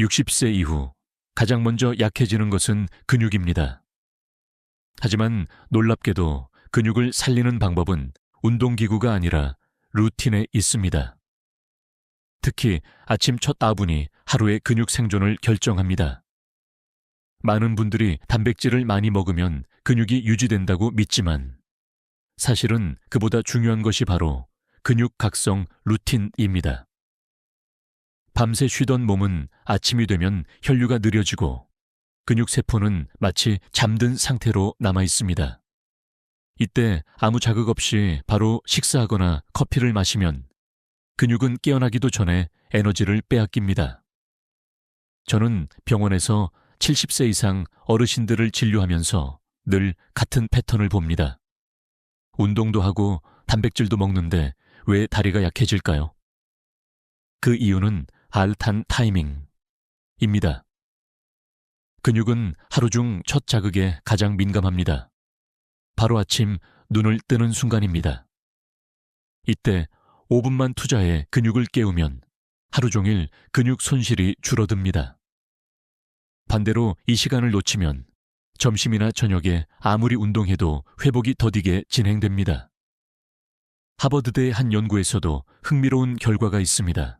60세 이후 가장 먼저 약해지는 것은 근육입니다. 하지만 놀랍게도 근육을 살리는 방법은 운동기구가 아니라 루틴에 있습니다. 특히 아침 첫 아분이 하루의 근육 생존을 결정합니다. 많은 분들이 단백질을 많이 먹으면 근육이 유지된다고 믿지만 사실은 그보다 중요한 것이 바로 근육 각성 루틴입니다. 밤새 쉬던 몸은 아침이 되면 혈류가 느려지고 근육세포는 마치 잠든 상태로 남아 있습니다. 이때 아무 자극 없이 바로 식사하거나 커피를 마시면 근육은 깨어나기도 전에 에너지를 빼앗깁니다. 저는 병원에서 70세 이상 어르신들을 진료하면서 늘 같은 패턴을 봅니다. 운동도 하고 단백질도 먹는데 왜 다리가 약해질까요? 그 이유는 알탄 타이밍입니다. 근육은 하루 중 첫 자극에 가장 민감합니다. 바로 아침 눈을 뜨는 순간입니다. 이때 5분만 투자해 근육을 깨우면 하루 종일 근육 손실이 줄어듭니다. 반대로 이 시간을 놓치면 점심이나 저녁에 아무리 운동해도 회복이 더디게 진행됩니다. 하버드대의 한 연구에서도 흥미로운 결과가 있습니다.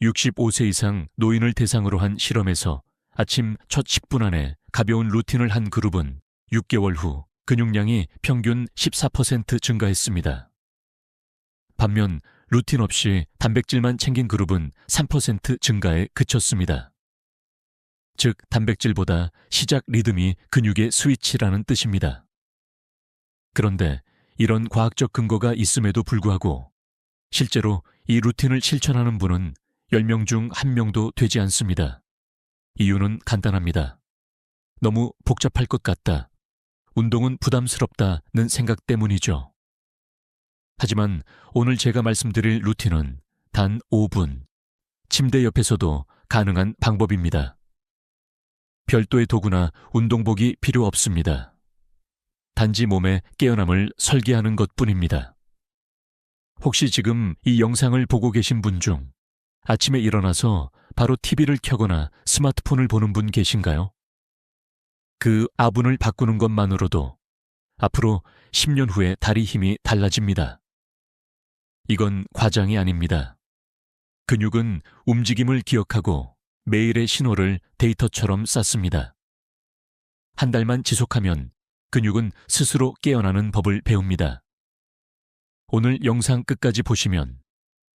65세 이상 노인을 대상으로 한 실험에서 아침 첫 10분 안에 가벼운 루틴을 한 그룹은 6개월 후 근육량이 평균 14% 증가했습니다. 반면 루틴 없이 단백질만 챙긴 그룹은 3% 증가에 그쳤습니다. 즉, 단백질보다 시작 리듬이 근육의 스위치라는 뜻입니다. 그런데 이런 과학적 근거가 있음에도 불구하고 실제로 이 루틴을 실천하는 분은 10명 중 1명도 되지 않습니다. 이유는 간단합니다. 너무 복잡할 것 같다. 운동은 부담스럽다는 생각 때문이죠. 하지만 오늘 제가 말씀드릴 루틴은 단 5분, 침대 옆에서도 가능한 방법입니다. 별도의 도구나 운동복이 필요 없습니다. 단지 몸의 깨어남을 설계하는 것뿐입니다. 혹시 지금 이 영상을 보고 계신 분 중 아침에 일어나서 바로 TV를 켜거나 스마트폰을 보는 분 계신가요? 그 아분을 바꾸는 것만으로도 앞으로 10년 후에 다리 힘이 달라집니다. 이건 과장이 아닙니다. 근육은 움직임을 기억하고 매일의 신호를 데이터처럼 쌓습니다. 한 달만 지속하면 근육은 스스로 깨어나는 법을 배웁니다. 오늘 영상 끝까지 보시면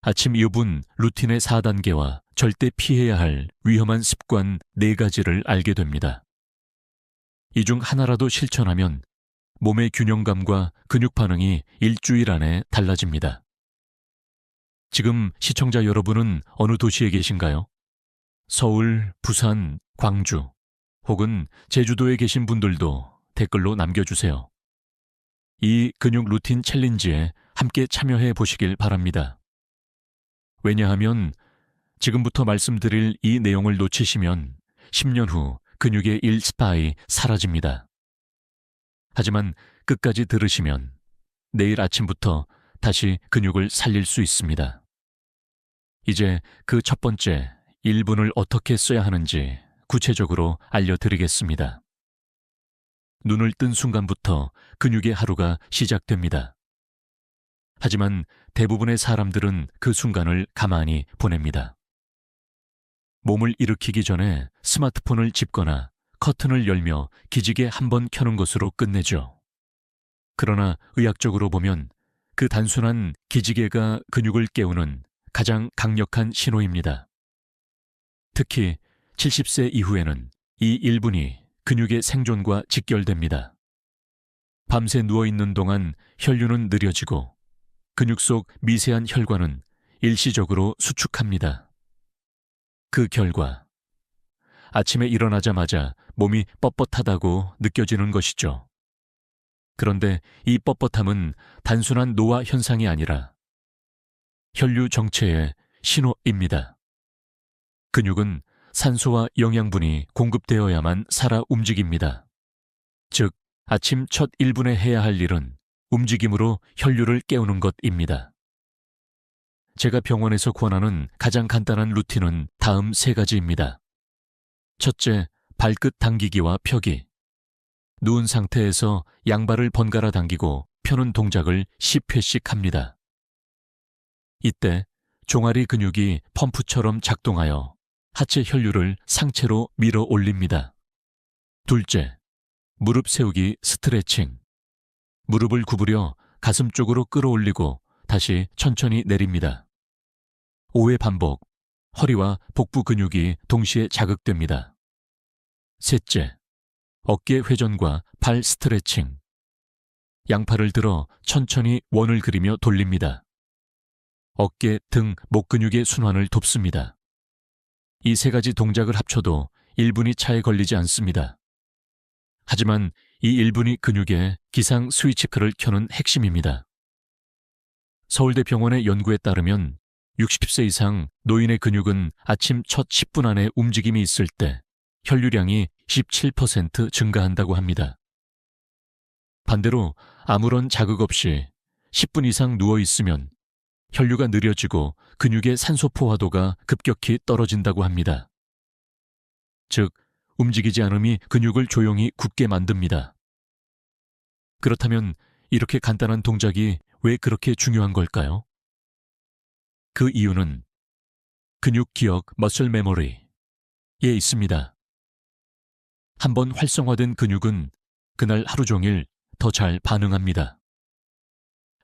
아침 2분 루틴의 4단계와 절대 피해야 할 위험한 습관 4가지를 알게 됩니다. 이 중 하나라도 실천하면 몸의 균형감과 근육 반응이 일주일 안에 달라집니다. 지금 시청자 여러분은 어느 도시에 계신가요? 서울, 부산, 광주, 혹은 제주도에 계신 분들도 댓글로 남겨주세요. 이 근육 루틴 챌린지에 함께 참여해 보시길 바랍니다. 왜냐하면 지금부터 말씀드릴 이 내용을 놓치시면 10년 후 근육의 일스파이 사라집니다. 하지만 끝까지 들으시면 내일 아침부터 다시 근육을 살릴 수 있습니다. 이제 그 첫 번째 1분을 어떻게 써야 하는지 구체적으로 알려드리겠습니다. 눈을 뜬 순간부터 근육의 하루가 시작됩니다. 하지만 대부분의 사람들은 그 순간을 가만히 보냅니다. 몸을 일으키기 전에 스마트폰을 짚거나 커튼을 열며 기지개 한 번 켜는 것으로 끝내죠. 그러나 의학적으로 보면 그 단순한 기지개가 근육을 깨우는 가장 강력한 신호입니다. 특히 70세 이후에는 이 1분이 근육의 생존과 직결됩니다. 밤새 누워있는 동안 혈류는 느려지고 근육 속 미세한 혈관은 일시적으로 수축합니다. 그 결과 아침에 일어나자마자 몸이 뻣뻣하다고 느껴지는 것이죠. 그런데 이 뻣뻣함은 단순한 노화 현상이 아니라 혈류 정체의 신호입니다. 근육은 산소와 영양분이 공급되어야만 살아 움직입니다. 즉, 아침 첫 1분에 해야 할 일은 움직임으로 혈류를 깨우는 것입니다. 제가 병원에서 권하는 가장 간단한 루틴은 다음 3가지입니다. 첫째, 발끝 당기기와 펴기. 누운 상태에서 양발을 번갈아 당기고 펴는 동작을 10회씩 합니다. 이때 종아리 근육이 펌프처럼 작동하여 하체 혈류를 상체로 밀어 올립니다. 둘째, 무릎 세우기 스트레칭. 무릎을 구부려 가슴 쪽으로 끌어올리고 다시 천천히 내립니다. 5회 반복, 허리와 복부 근육이 동시에 자극됩니다. 셋째, 어깨 회전과 발 스트레칭. 양팔을 들어 천천히 원을 그리며 돌립니다. 어깨, 등, 목 근육의 순환을 돕습니다. 이 3가지 동작을 합쳐도 1분이 차에 걸리지 않습니다. 하지만 이 1분이 근육의 기상 스위치크를 켜는 핵심입니다. 서울대병원의 연구에 따르면 60세 이상 노인의 근육은 아침 첫 10분 안에 움직임이 있을 때 혈류량이 17% 증가한다고 합니다. 반대로 아무런 자극 없이 10분 이상 누워 있으면 혈류가 느려지고 근육의 산소 포화도가 급격히 떨어진다고 합니다. 즉, 움직이지 않음이 근육을 조용히 굳게 만듭니다. 그렇다면 이렇게 간단한 동작이 왜 그렇게 중요한 걸까요? 그 이유는 근육 기억 머슬 메모리에 있습니다. 한번 활성화된 근육은 그날 하루 종일 더 잘 반응합니다.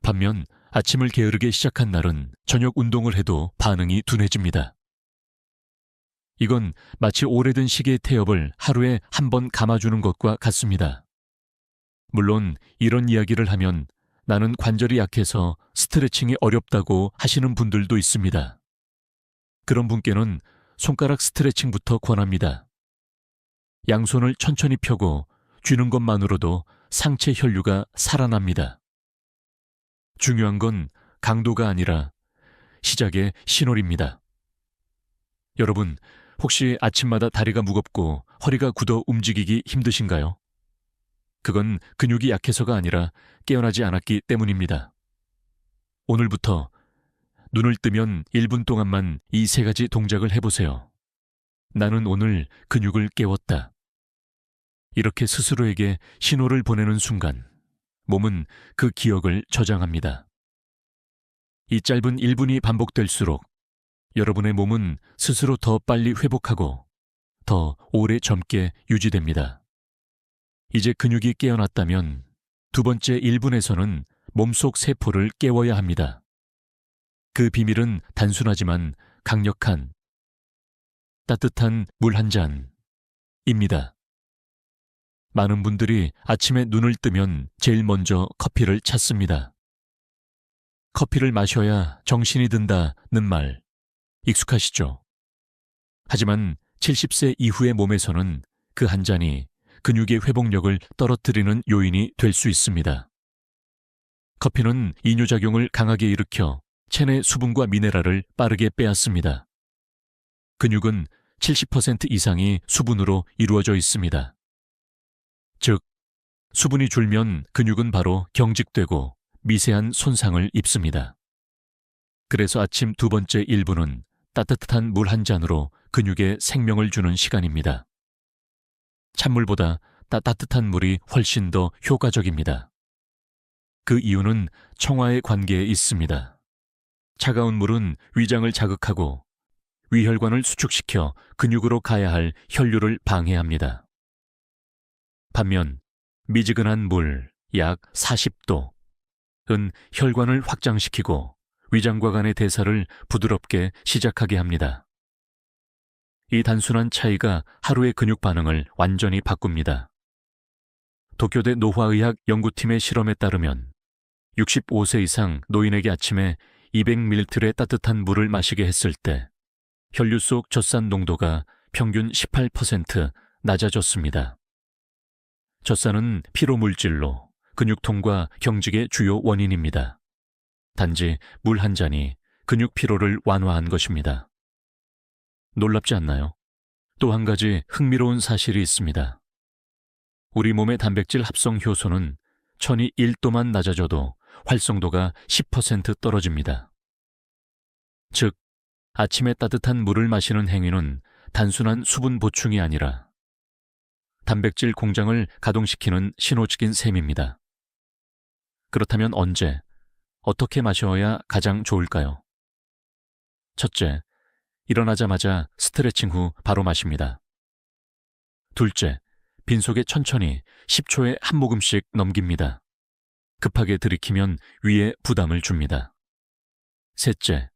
반면 아침을 게으르게 시작한 날은 저녁 운동을 해도 반응이 둔해집니다. 이건 마치 오래된 시계의 태엽을 하루에 한 번 감아주는 것과 같습니다. 물론 이런 이야기를 하면 나는 관절이 약해서 스트레칭이 어렵다고 하시는 분들도 있습니다. 그런 분께는 손가락 스트레칭부터 권합니다. 양손을 천천히 펴고 쥐는 것만으로도 상체 혈류가 살아납니다. 중요한 건 강도가 아니라 시작의 신호입니다. 여러분, 혹시 아침마다 다리가 무겁고 허리가 굳어 움직이기 힘드신가요? 그건 근육이 약해서가 아니라 깨어나지 않았기 때문입니다. 오늘부터 눈을 뜨면 1분 동안만 이 3가지 동작을 해보세요. 나는 오늘 근육을 깨웠다. 이렇게 스스로에게 신호를 보내는 순간 몸은 그 기억을 저장합니다. 이 짧은 1분이 반복될수록 여러분의 몸은 스스로 더 빨리 회복하고 더 오래 젊게 유지됩니다. 이제 근육이 깨어났다면 2번째 1분에서는 몸속 세포를 깨워야 합니다. 그 비밀은 단순하지만 강력한 따뜻한 물 한 잔입니다. 많은 분들이 아침에 눈을 뜨면 제일 먼저 커피를 찾습니다. 커피를 마셔야 정신이 든다는 말 익숙하시죠? 하지만 70세 이후의 몸에서는 그 한 잔이 근육의 회복력을 떨어뜨리는 요인이 될 수 있습니다. 커피는 이뇨작용을 강하게 일으켜 체내 수분과 미네랄을 빠르게 빼앗습니다. 근육은 70% 이상이 수분으로 이루어져 있습니다. 즉, 수분이 줄면 근육은 바로 경직되고 미세한 손상을 입습니다. 그래서 아침 2번째 1분은 따뜻한 물 한 잔으로 근육에 생명을 주는 시간입니다. 찬물보다 따뜻한 물이 훨씬 더 효과적입니다. 그 이유는 청화의 관계에 있습니다. 차가운 물은 위장을 자극하고 위혈관을 수축시켜 근육으로 가야 할 혈류를 방해합니다. 반면 미지근한 물 약 40도은 혈관을 확장시키고 위장과 간의 대사를 부드럽게 시작하게 합니다. 이 단순한 차이가 하루의 근육 반응을 완전히 바꿉니다. 도쿄대 노화의학 연구팀의 실험에 따르면 65세 이상 노인에게 아침에 200ml의 따뜻한 물을 마시게 했을 때 혈류 속 젖산 농도가 평균 18% 낮아졌습니다. 젖산은 피로물질로 근육통과 경직의 주요 원인입니다. 단지 물 한 잔이 근육 피로를 완화한 것입니다. 놀랍지 않나요? 또 한 가지 흥미로운 사실이 있습니다. 우리 몸의 단백질 합성 효소는 천이 1도만 낮아져도 활성도가 10% 떨어집니다. 즉, 아침에 따뜻한 물을 마시는 행위는 단순한 수분 보충이 아니라 단백질 공장을 가동시키는 신호직인 셈입니다. 그렇다면 언제, 어떻게 마셔야 가장 좋을까요? 첫째, 일어나자마자 스트레칭 후 바로 마십니다. 둘째, 빈속에 천천히 10초에 한 모금씩 넘깁니다. 급하게 들이키면 위에 부담을 줍니다. 셋째,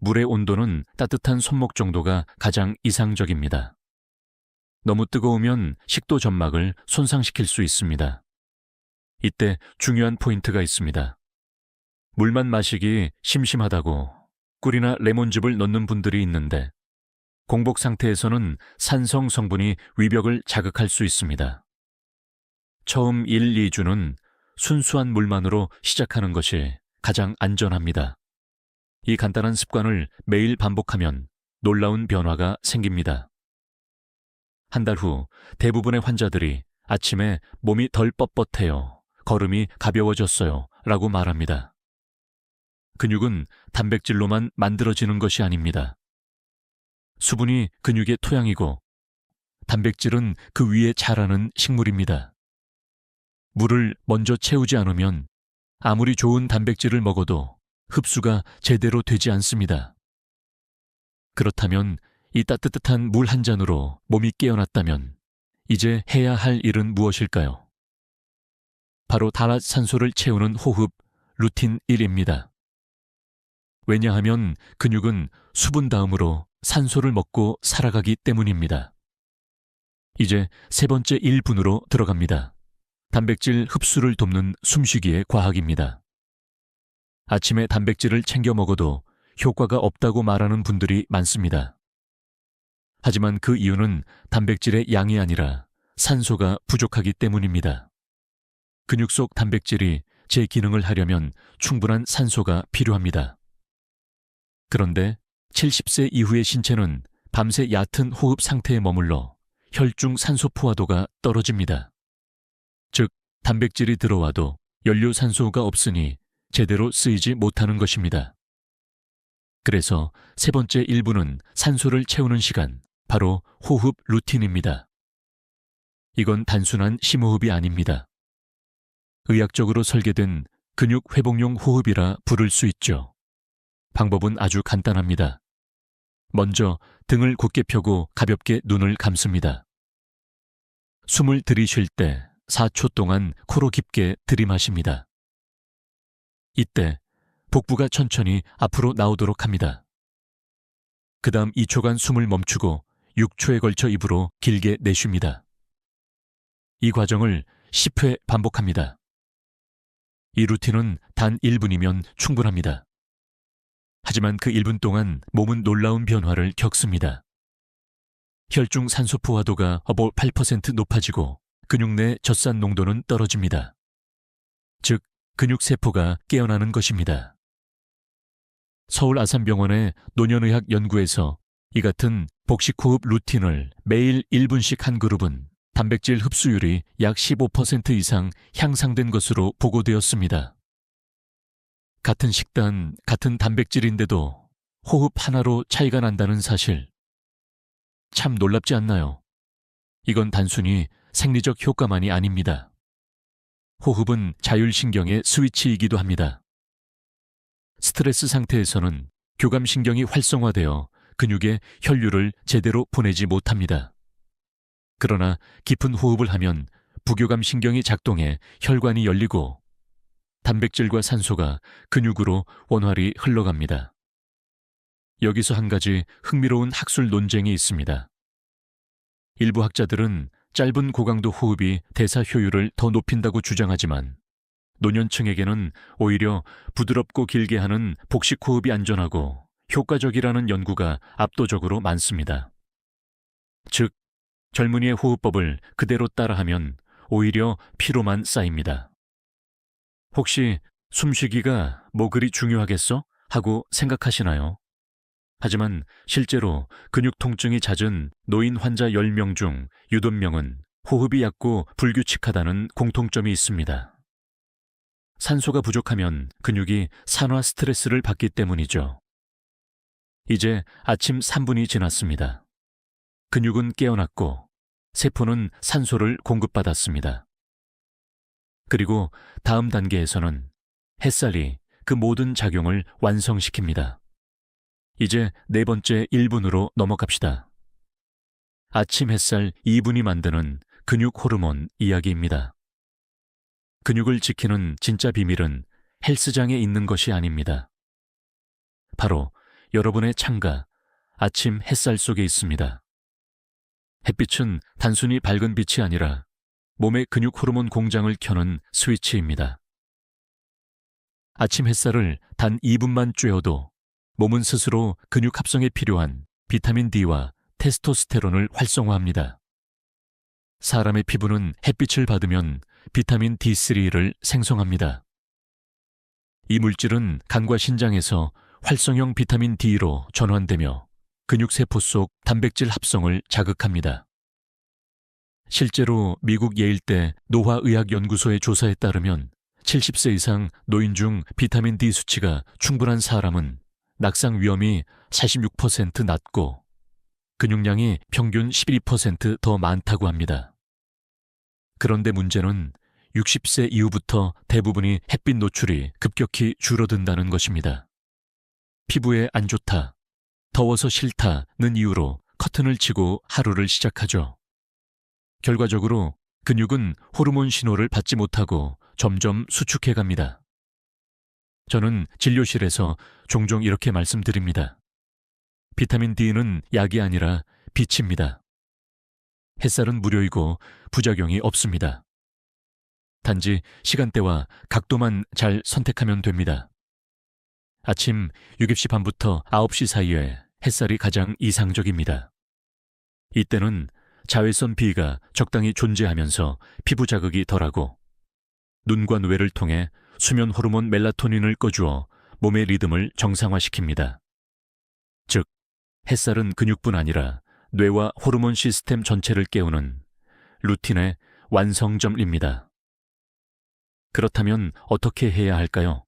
물의 온도는 따뜻한 손목 정도가 가장 이상적입니다. 너무 뜨거우면 식도 점막을 손상시킬 수 있습니다. 이때 중요한 포인트가 있습니다. 물만 마시기 심심하다고 꿀이나 레몬즙을 넣는 분들이 있는데 공복 상태에서는 산성 성분이 위벽을 자극할 수 있습니다. 처음 1, 2주는 순수한 물만으로 시작하는 것이 가장 안전합니다. 이 간단한 습관을 매일 반복하면 놀라운 변화가 생깁니다. 한 달 후 대부분의 환자들이 아침에 몸이 덜 뻣뻣해요, 걸음이 가벼워졌어요 라고 말합니다. 근육은 단백질로만 만들어지는 것이 아닙니다. 수분이 근육의 토양이고 단백질은 그 위에 자라는 식물입니다. 물을 먼저 채우지 않으면 아무리 좋은 단백질을 먹어도 흡수가 제대로 되지 않습니다. 그렇다면 이 따뜻한 물 한 잔으로 몸이 깨어났다면 이제 해야 할 일은 무엇일까요? 바로 다락산소를 채우는 호흡 루틴 1입니다. 왜냐하면 근육은 수분 다음으로 산소를 먹고 살아가기 때문입니다. 이제 세 번째 1분으로 들어갑니다. 단백질 흡수를 돕는 숨쉬기의 과학입니다. 아침에 단백질을 챙겨 먹어도 효과가 없다고 말하는 분들이 많습니다. 하지만 그 이유는 단백질의 양이 아니라 산소가 부족하기 때문입니다. 근육 속 단백질이 제 기능을 하려면 충분한 산소가 필요합니다. 그런데 70세 이후의 신체는 밤새 얕은 호흡 상태에 머물러 혈중 산소 포화도가 떨어집니다. 즉, 단백질이 들어와도 연료산소가 없으니 제대로 쓰이지 못하는 것입니다. 그래서 세 번째 1분은 산소를 채우는 시간, 바로 호흡 루틴입니다. 이건 단순한 심호흡이 아닙니다. 의학적으로 설계된 근육 회복용 호흡이라 부를 수 있죠. 방법은 아주 간단합니다. 먼저 등을 곧게 펴고 가볍게 눈을 감습니다. 숨을 들이쉴 때 4초 동안 코로 깊게 들이마십니다. 이때 복부가 천천히 앞으로 나오도록 합니다. 그 다음 2초간 숨을 멈추고 6초에 걸쳐 입으로 길게 내쉽니다. 이 과정을 10회 반복합니다. 이 루틴은 단 1분이면 충분합니다. 하지만 그 1분 동안 몸은 놀라운 변화를 겪습니다. 혈중 산소 포화도가 8% 높아지고 근육 내 젖산 농도는 떨어집니다. 즉, 근육세포가 깨어나는 것입니다. 서울 아산병원의 노년의학 연구에서 이 같은 복식호흡 루틴을 매일 1분씩 한 그룹은 단백질 흡수율이 약 15% 이상 향상된 것으로 보고되었습니다. 같은 식단, 같은 단백질인데도 호흡 하나로 차이가 난다는 사실. 참 놀랍지 않나요? 이건 단순히 생리적 효과만이 아닙니다. 호흡은 자율신경의 스위치이기도 합니다. 스트레스 상태에서는 교감신경이 활성화되어 근육에 혈류를 제대로 보내지 못합니다. 그러나 깊은 호흡을 하면 부교감신경이 작동해 혈관이 열리고 단백질과 산소가 근육으로 원활히 흘러갑니다. 여기서 한 가지 흥미로운 학술 논쟁이 있습니다. 일부 학자들은 짧은 고강도 호흡이 대사 효율을 더 높인다고 주장하지만 노년층에게는 오히려 부드럽고 길게 하는 복식 호흡이 안전하고 효과적이라는 연구가 압도적으로 많습니다. 즉, 젊은이의 호흡법을 그대로 따라하면 오히려 피로만 쌓입니다. 혹시 숨쉬기가 뭐 그리 중요하겠어? 하고 생각하시나요? 하지만 실제로 근육 통증이 잦은 노인 환자 10명 중 8명은 호흡이 얕고 불규칙하다는 공통점이 있습니다. 산소가 부족하면 근육이 산화 스트레스를 받기 때문이죠. 이제 아침 3분이 지났습니다. 근육은 깨어났고 세포는 산소를 공급받았습니다. 그리고 다음 단계에서는 햇살이 그 모든 작용을 완성시킵니다. 이제 네 번째 1분으로 넘어갑시다. 아침 햇살 2분이 만드는 근육 호르몬 이야기입니다. 근육을 지키는 진짜 비밀은 헬스장에 있는 것이 아닙니다. 바로 여러분의 창가, 아침 햇살 속에 있습니다. 햇빛은 단순히 밝은 빛이 아니라 몸의 근육 호르몬 공장을 켜는 스위치입니다. 아침 햇살을 단 2분만 쬐어도 몸은 스스로 근육 합성에 필요한 비타민 D와 테스토스테론을 활성화합니다. 사람의 피부는 햇빛을 받으면 비타민 D3를 생성합니다. 이 물질은 간과 신장에서 활성형 비타민 D로 전환되며 근육세포 속 단백질 합성을 자극합니다. 실제로 미국 예일대 노화의학연구소의 조사에 따르면 70세 이상 노인 중 비타민 D 수치가 충분한 사람은 낙상 위험이 46% 낮고 근육량이 평균 12% 더 많다고 합니다. 그런데 문제는 60세 이후부터 대부분이 햇빛 노출이 급격히 줄어든다는 것입니다. 피부에 안 좋다, 더워서 싫다는 이유로 커튼을 치고 하루를 시작하죠. 결과적으로 근육은 호르몬 신호를 받지 못하고 점점 수축해 갑니다. 저는 진료실에서 종종 이렇게 말씀드립니다. 비타민 D는 약이 아니라 빛입니다. 햇살은 무료이고 부작용이 없습니다. 단지 시간대와 각도만 잘 선택하면 됩니다. 아침 7시 반부터 9시 사이에 햇살이 가장 이상적입니다. 이때는 자외선 B가 적당히 존재하면서 피부 자극이 덜하고 눈과 뇌를 통해 수면 호르몬 멜라토닌을 꺼주어 몸의 리듬을 정상화시킵니다. 즉, 햇살은 근육뿐 아니라 뇌와 호르몬 시스템 전체를 깨우는 루틴의 완성점입니다. 그렇다면 어떻게 해야 할까요?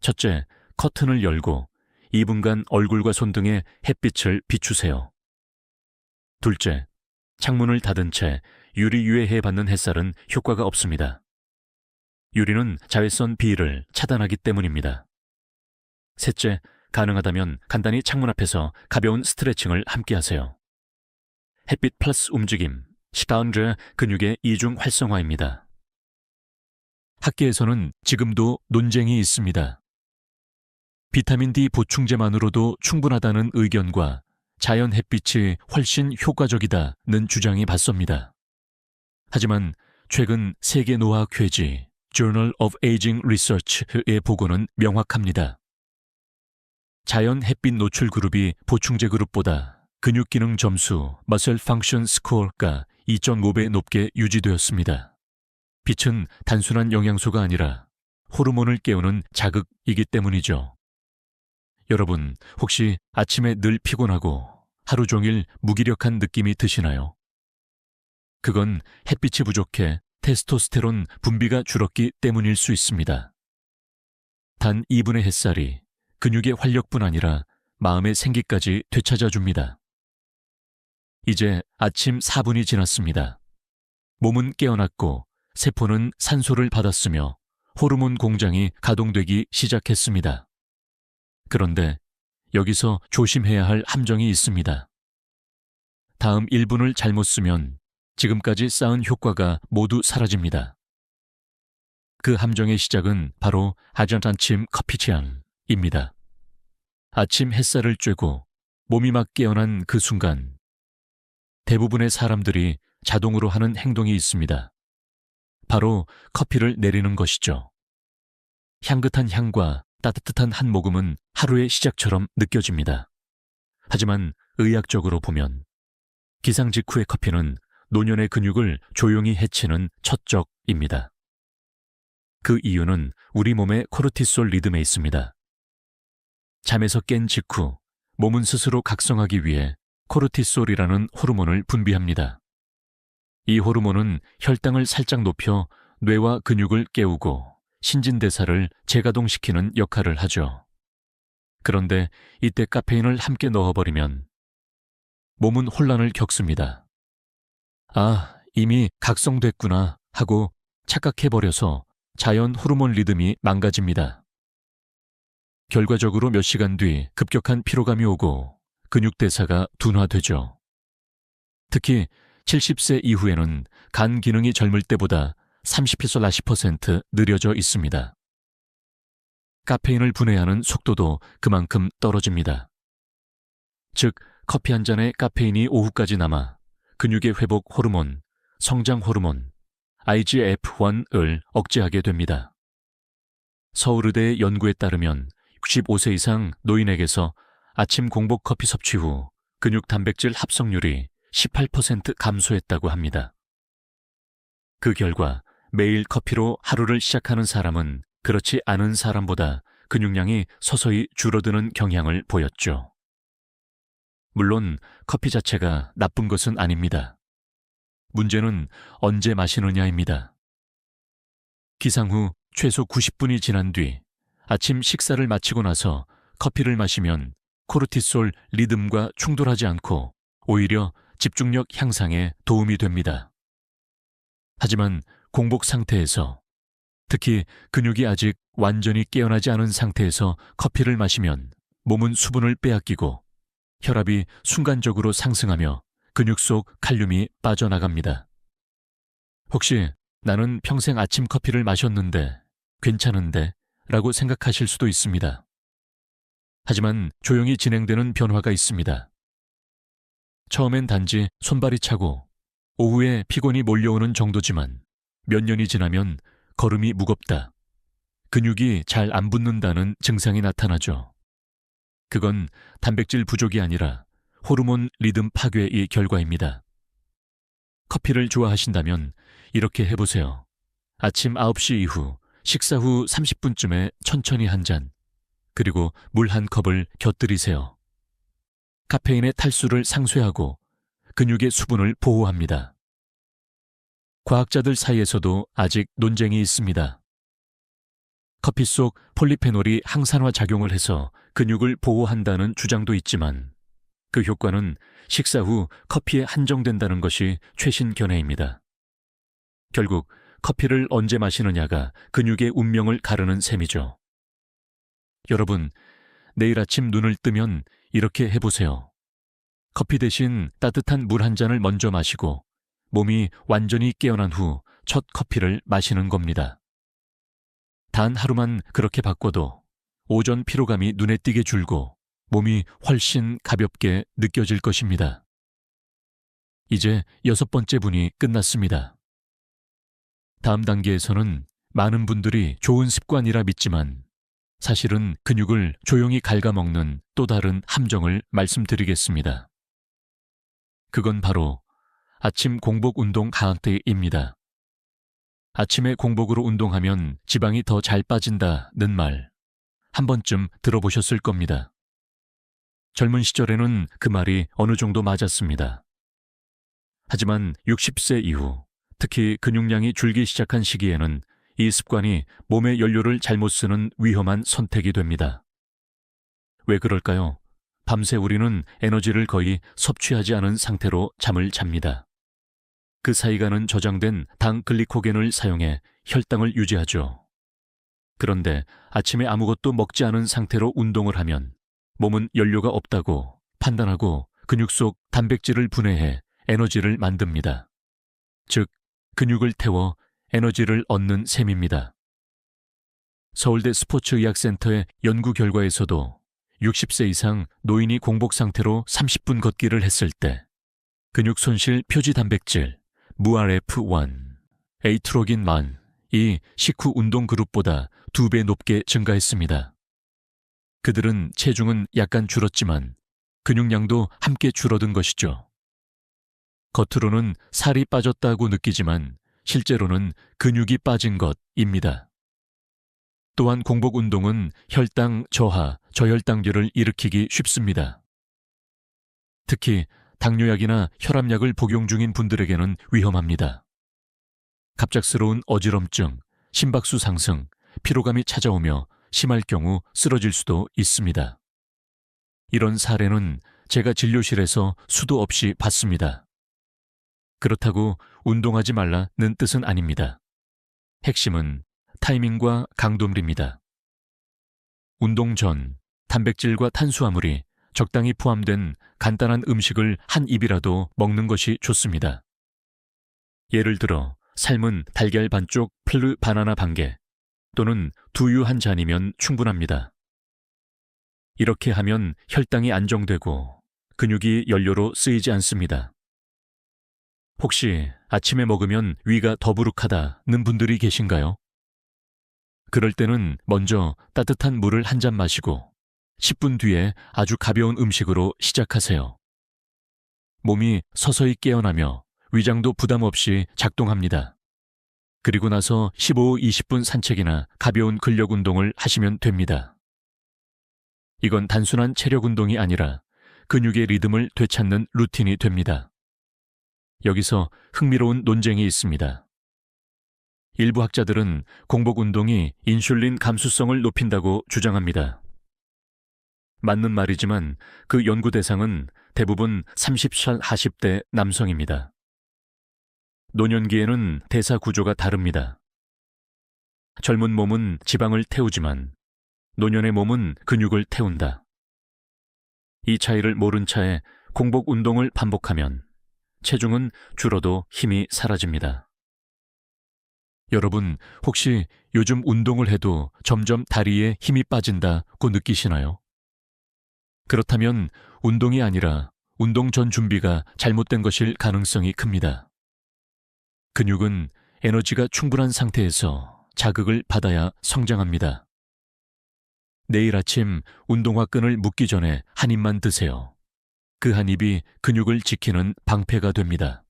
첫째, 커튼을 열고 2분간 얼굴과 손등에 햇빛을 비추세요. 둘째, 창문을 닫은 채 유리 유해해 받는 햇살은 효과가 없습니다. 유리는 자외선 B를 차단하기 때문입니다. 셋째, 가능하다면 간단히 창문 앞에서 가벼운 스트레칭을 함께 하세요. 햇빛 플러스 움직임, 시카운드 근육의 이중 활성화입니다. 학계에서는 지금도 논쟁이 있습니다. 비타민 D 보충제만으로도 충분하다는 의견과 자연 햇빛이 훨씬 효과적이다는 주장이 맞섭니다. 하지만 최근 세계 노화학 회지 Journal of Aging Research의 보고는 명확합니다. 자연 햇빛 노출 그룹이 보충제 그룹보다 근육 기능 점수 Muscle Function Score가 2.5배 높게 유지되었습니다. 빛은 단순한 영양소가 아니라 호르몬을 깨우는 자극이기 때문이죠. 여러분, 혹시 아침에 늘 피곤하고 하루 종일 무기력한 느낌이 드시나요? 그건 햇빛이 부족해 테스토스테론 분비가 줄었기 때문일 수 있습니다. 단 2분의 햇살이 근육의 활력뿐 아니라 마음의 생기까지 되찾아줍니다. 이제 아침 4분이 지났습니다. 몸은 깨어났고 세포는 산소를 받았으며 호르몬 공장이 가동되기 시작했습니다. 그런데 여기서 조심해야 할 함정이 있습니다. 다음 1분을 잘못 쓰면 지금까지 쌓은 효과가 모두 사라집니다. 그 함정의 시작은 바로 아침 커피 취향입니다. 아침 햇살을 쬐고 몸이 막 깨어난 그 순간 대부분의 사람들이 자동으로 하는 행동이 있습니다. 바로 커피를 내리는 것이죠. 향긋한 향과 따뜻한 한 모금은 하루의 시작처럼 느껴집니다. 하지만 의학적으로 보면 기상 직후의 커피는 노년의 근육을 조용히 해치는 첫 적입니다. 그 이유는 우리 몸의 코르티솔 리듬에 있습니다. 잠에서 깬 직후 몸은 스스로 각성하기 위해 코르티솔이라는 호르몬을 분비합니다. 이 호르몬은 혈당을 살짝 높여 뇌와 근육을 깨우고 신진대사를 재가동시키는 역할을 하죠. 그런데 이때 카페인을 함께 넣어버리면 몸은 혼란을 겪습니다. 아, 이미 각성됐구나 하고 착각해버려서 자연 호르몬 리듬이 망가집니다. 결과적으로 몇 시간 뒤 급격한 피로감이 오고 근육 대사가 둔화되죠. 특히 70세 이후에는 간 기능이 젊을 때보다 30에서 40% 느려져 있습니다. 카페인을 분해하는 속도도 그만큼 떨어집니다. 즉, 커피 한 잔에 카페인이 오후까지 남아 근육의 회복 호르몬, 성장 호르몬, IGF-1을 억제하게 됩니다. 서울의대의 연구에 따르면 65세 이상 노인에게서 아침 공복 커피 섭취 후 근육 단백질 합성률이 18% 감소했다고 합니다. 그 결과 매일 커피로 하루를 시작하는 사람은 그렇지 않은 사람보다 근육량이 서서히 줄어드는 경향을 보였죠. 물론 커피 자체가 나쁜 것은 아닙니다. 문제는 언제 마시느냐입니다. 기상 후 최소 90분이 지난 뒤 아침 식사를 마치고 나서 커피를 마시면 코르티솔 리듬과 충돌하지 않고 오히려 집중력 향상에 도움이 됩니다. 하지만 공복 상태에서, 특히 근육이 아직 완전히 깨어나지 않은 상태에서 커피를 마시면 몸은 수분을 빼앗기고 혈압이 순간적으로 상승하며 근육 속 칼륨이 빠져나갑니다. 혹시 나는 평생 아침 커피를 마셨는데 괜찮은데 라고 생각하실 수도 있습니다. 하지만 조용히 진행되는 변화가 있습니다. 처음엔 단지 손발이 차고 오후에 피곤이 몰려오는 정도지만 몇 년이 지나면 걸음이 무겁다, 근육이 잘 안 붙는다는 증상이 나타나죠. 그건 단백질 부족이 아니라 호르몬 리듬 파괴의 결과입니다. 커피를 좋아하신다면 이렇게 해보세요. 아침 9시 이후 식사 후 30분쯤에 천천히 한 잔, 그리고 물 한 컵을 곁들이세요. 카페인의 탈수를 상쇄하고 근육의 수분을 보호합니다. 과학자들 사이에서도 아직 논쟁이 있습니다. 커피 속 폴리페놀이 항산화 작용을 해서 근육을 보호한다는 주장도 있지만 그 효과는 식사 후 커피에 한정된다는 것이 최신 견해입니다. 결국 커피를 언제 마시느냐가 근육의 운명을 가르는 셈이죠. 여러분, 내일 아침 눈을 뜨면 이렇게 해보세요. 커피 대신 따뜻한 물 한 잔을 먼저 마시고 몸이 완전히 깨어난 후 첫 커피를 마시는 겁니다. 단 하루만 그렇게 바꿔도 오전 피로감이 눈에 띄게 줄고 몸이 훨씬 가볍게 느껴질 것입니다. 이제 6번째 분이 끝났습니다. 다음 단계에서는 많은 분들이 좋은 습관이라 믿지만 사실은 근육을 조용히 갉아먹는 또 다른 함정을 말씀드리겠습니다. 그건 바로 아침 공복 운동 강압대입니다. 아침에 공복으로 운동하면 지방이 더 잘 빠진다는 말 한 번쯤 들어보셨을 겁니다. 젊은 시절에는 그 말이 어느 정도 맞았습니다. 하지만 60세 이후, 특히 근육량이 줄기 시작한 시기에는 이 습관이 몸의 연료를 잘못 쓰는 위험한 선택이 됩니다. 왜 그럴까요? 밤새 우리는 에너지를 거의 섭취하지 않은 상태로 잠을 잡니다. 그 사이가는 저장된 당 글리코겐을 사용해 혈당을 유지하죠. 그런데 아침에 아무것도 먹지 않은 상태로 운동을 하면 몸은 연료가 없다고 판단하고 근육 속 단백질을 분해해 에너지를 만듭니다. 즉, 근육을 태워 에너지를 얻는 셈입니다. 서울대 스포츠의학센터의 연구 결과에서도 60세 이상 노인이 공복 상태로 30분 걷기를 했을 때 근육 손실 표지 단백질, MURF1, 에이트로긴1이 식후 운동 그룹보다 2배 높게 증가했습니다. 그들은 체중은 약간 줄었지만 근육량도 함께 줄어든 것이죠. 겉으로는 살이 빠졌다고 느끼지만 실제로는 근육이 빠진 것입니다. 또한 공복 운동은 혈당 저하, 저혈당제를 일으키기 쉽습니다. 특히 당뇨약이나 혈압약을 복용 중인 분들에게는 위험합니다. 갑작스러운 어지럼증, 심박수 상승, 피로감이 찾아오며 심할 경우 쓰러질 수도 있습니다. 이런 사례는 제가 진료실에서 수도 없이 봤습니다. 그렇다고 운동하지 말라는 뜻은 아닙니다. 핵심은 타이밍과 강도입니다. 운동 전 단백질과 탄수화물이 적당히 포함된 간단한 음식을 한 입이라도 먹는 것이 좋습니다. 예를 들어 삶은 달걀 반쪽 플르 바나나 반 개 또는 두유 한 잔이면 충분합니다. 이렇게 하면 혈당이 안정되고 근육이 연료로 쓰이지 않습니다. 혹시 아침에 먹으면 위가 더부룩하다는 분들이 계신가요? 그럴 때는 먼저 따뜻한 물을 한 잔 마시고 10분 뒤에 아주 가벼운 음식으로 시작하세요. 몸이 서서히 깨어나며 위장도 부담 없이 작동합니다. 그리고 나서 15-20분 산책이나 가벼운 근력 운동을 하시면 됩니다. 이건 단순한 체력 운동이 아니라 근육의 리듬을 되찾는 루틴이 됩니다. 여기서 흥미로운 논쟁이 있습니다. 일부 학자들은 공복 운동이 인슐린 감수성을 높인다고 주장합니다. 맞는 말이지만 그 연구 대상은 대부분 30살 40대 남성입니다. 노년기에는 대사 구조가 다릅니다. 젊은 몸은 지방을 태우지만 노년의 몸은 근육을 태운다. 이 차이를 모른 차에 공복 운동을 반복하면 체중은 줄어도 힘이 사라집니다. 여러분, 혹시 요즘 운동을 해도 점점 다리에 힘이 빠진다고 느끼시나요? 그렇다면 운동이 아니라 운동 전 준비가 잘못된 것일 가능성이 큽니다. 근육은 에너지가 충분한 상태에서 자극을 받아야 성장합니다. 내일 아침 운동화 끈을 묶기 전에 한 입만 드세요. 그 한 입이 근육을 지키는 방패가 됩니다.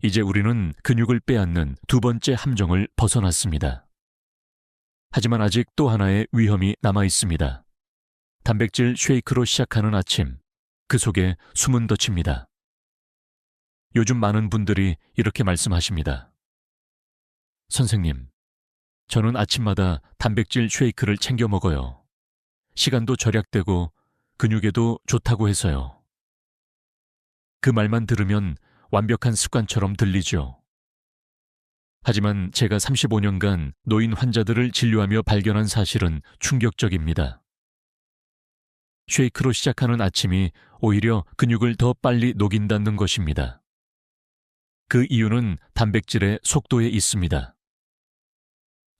이제 우리는 근육을 빼앗는 두 번째 함정을 벗어났습니다. 하지만 아직 또 하나의 위험이 남아 있습니다. 단백질 쉐이크로 시작하는 아침, 그 속에 숨은 덫입니다. 요즘 많은 분들이 이렇게 말씀하십니다. 선생님, 저는 아침마다 단백질 쉐이크를 챙겨 먹어요. 시간도 절약되고 근육에도 좋다고 해서요. 그 말만 들으면 완벽한 습관처럼 들리죠. 하지만 제가 35년간 노인 환자들을 진료하며 발견한 사실은 충격적입니다. 쉐이크로 시작하는 아침이 오히려 근육을 더 빨리 녹인다는 것입니다. 그 이유는 단백질의 속도에 있습니다.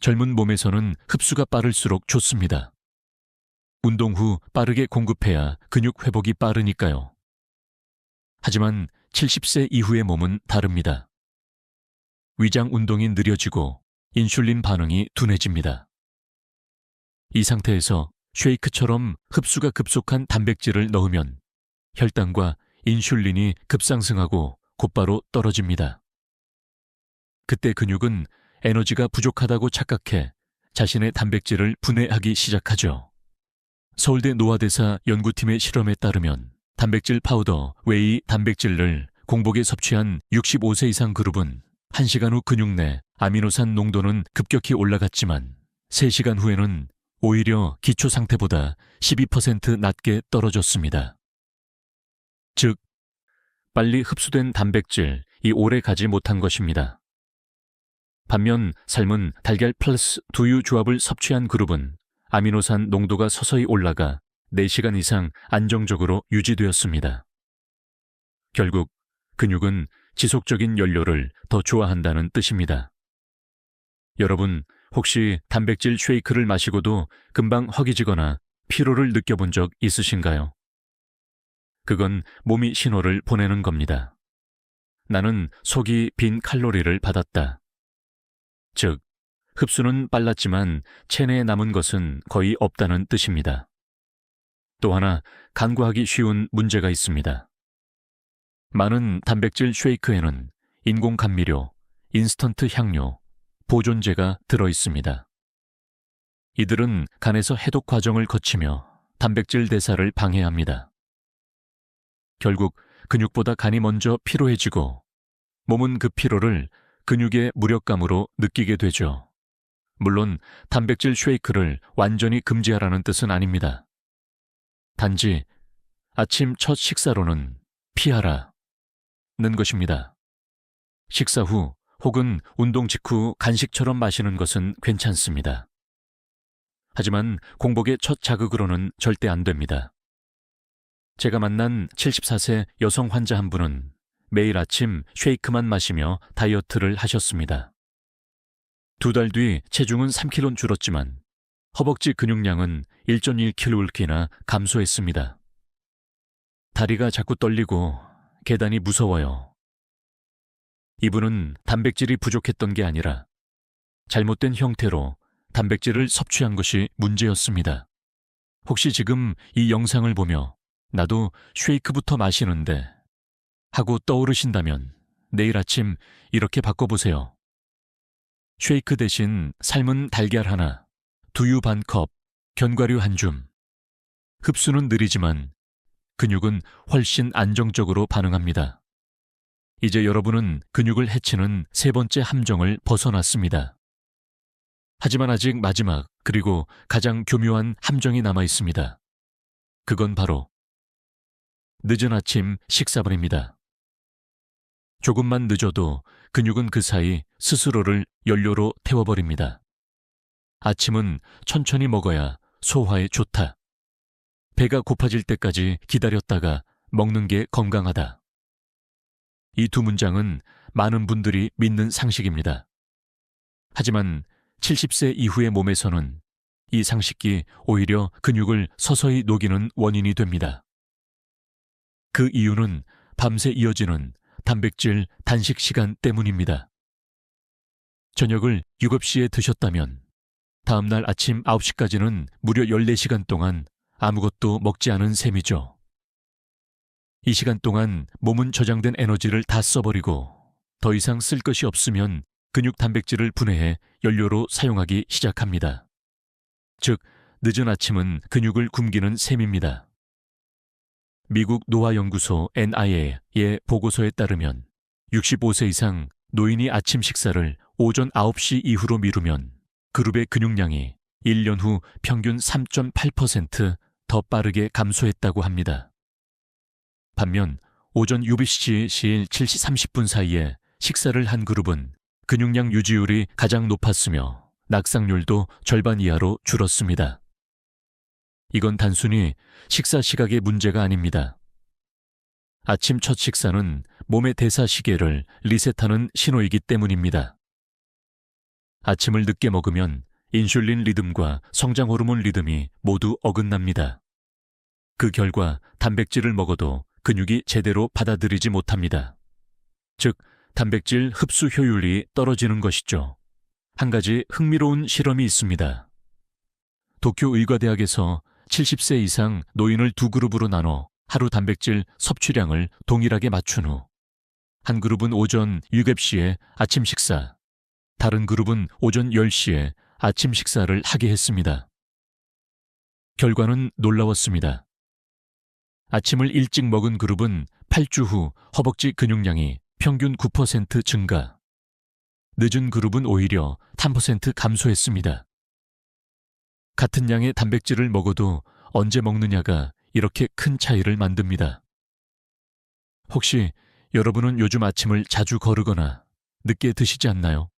젊은 몸에서는 흡수가 빠를수록 좋습니다. 운동 후 빠르게 공급해야 근육 회복이 빠르니까요. 하지만 70세 이후의 몸은 다릅니다. 위장 운동이 느려지고 인슐린 반응이 둔해집니다. 이 상태에서 쉐이크처럼 흡수가 급속한 단백질을 넣으면 혈당과 인슐린이 급상승하고 곧바로 떨어집니다. 그때 근육은 에너지가 부족하다고 착각해 자신의 단백질을 분해하기 시작하죠. 서울대 노화대사 연구팀의 실험에 따르면 단백질 파우더, 웨이 단백질을 공복에 섭취한 65세 이상 그룹은 1시간 후 근육 내 아미노산 농도는 급격히 올라갔지만 3시간 후에는 오히려 기초 상태보다 12% 낮게 떨어졌습니다. 즉, 빨리 흡수된 단백질이 오래 가지 못한 것입니다. 반면 삶은 달걀 플러스 두유 조합을 섭취한 그룹은 아미노산 농도가 서서히 올라가 4시간 이상 안정적으로 유지되었습니다. 결국 근육은 지속적인 연료를 더 좋아한다는 뜻입니다. 여러분, 혹시 단백질 쉐이크를 마시고도 금방 허기지거나 피로를 느껴본 적 있으신가요? 그건 몸이 신호를 보내는 겁니다. 나는 속이 빈 칼로리를 받았다. 즉, 흡수는 빨랐지만 체내에 남은 것은 거의 없다는 뜻입니다. 또 하나 간과하기 쉬운 문제가 있습니다. 많은 단백질 쉐이크에는 인공 감미료, 인스턴트 향료, 보존제가 들어있습니다. 이들은 간에서 해독 과정을 거치며 단백질 대사를 방해합니다. 결국 근육보다 간이 먼저 피로해지고 몸은 그 피로를 근육의 무력감으로 느끼게 되죠. 물론 단백질 쉐이크를 완전히 금지하라는 뜻은 아닙니다. 단지 아침 첫 식사로는 피하라는 것입니다. 식사 후 혹은 운동 직후 간식처럼 마시는 것은 괜찮습니다. 하지만 공복의 첫 자극으로는 절대 안 됩니다. 제가 만난 74세 여성 환자 한 분은 매일 아침 쉐이크만 마시며 다이어트를 하셨습니다. 2달 뒤 체중은 3kg 줄었지만 허벅지 근육량은 1.1kg나 감소했습니다. 다리가 자꾸 떨리고 계단이 무서워요. 이분은 단백질이 부족했던 게 아니라 잘못된 형태로 단백질을 섭취한 것이 문제였습니다. 혹시 지금 이 영상을 보며 나도 쉐이크부터 마시는데 하고 떠오르신다면 내일 아침 이렇게 바꿔보세요. 쉐이크 대신 삶은 달걀 하나, 두유 반 컵, 견과류 한 줌. 흡수는 느리지만 근육은 훨씬 안정적으로 반응합니다. 이제 여러분은 근육을 해치는 세 번째 함정을 벗어났습니다. 하지만 아직 마지막 그리고 가장 교묘한 함정이 남아 있습니다. 그건 바로 늦은 아침 식사분입니다. 조금만 늦어도 근육은 그 사이 스스로를 연료로 태워버립니다. 아침은 천천히 먹어야 소화에 좋다. 배가 고파질 때까지 기다렸다가 먹는 게 건강하다. 이 두 문장은 많은 분들이 믿는 상식입니다. 하지만 70세 이후의 몸에서는 이 상식이 오히려 근육을 서서히 녹이는 원인이 됩니다. 그 이유는 밤새 이어지는 단백질 단식 시간 때문입니다. 저녁을 7시에 드셨다면 다음날 아침 9시까지는 무려 14시간 동안 아무것도 먹지 않은 셈이죠. 이 시간 동안 몸은 저장된 에너지를 다 써버리고 더 이상 쓸 것이 없으면 근육 단백질을 분해해 연료로 사용하기 시작합니다. 즉, 늦은 아침은 근육을 굶기는 셈입니다. 미국 노화연구소 NIA의 보고서에 따르면 65세 이상 노인이 아침 식사를 오전 9시 이후로 미루면 그룹의 근육량이 1년 후 평균 3.8% 더 빠르게 감소했다고 합니다. 반면 오전 6시 시일 7시 30분 사이에 식사를 한 그룹은 근육량 유지율이 가장 높았으며 낙상률도 절반 이하로 줄었습니다. 이건 단순히 식사 시각의 문제가 아닙니다. 아침 첫 식사는 몸의 대사 시계를 리셋하는 신호이기 때문입니다. 아침을 늦게 먹으면 인슐린 리듬과 성장 호르몬 리듬이 모두 어긋납니다. 그 결과 단백질을 먹어도 근육이 제대로 받아들이지 못합니다. 즉, 단백질 흡수 효율이 떨어지는 것이죠. 한 가지 흥미로운 실험이 있습니다. 도쿄 의과대학에서 70세 이상 노인을 두 그룹으로 나눠 하루 단백질 섭취량을 동일하게 맞춘 후 한 그룹은 오전 7시에 아침 식사, 다른 그룹은 오전 10시에 아침 식사를 하게 했습니다. 결과는 놀라웠습니다. 아침을 일찍 먹은 그룹은 8주 후 허벅지 근육량이 평균 9% 증가, 늦은 그룹은 오히려 3% 감소했습니다. 같은 양의 단백질을 먹어도 언제 먹느냐가 이렇게 큰 차이를 만듭니다. 혹시 여러분은 요즘 아침을 자주 거르거나 늦게 드시지 않나요?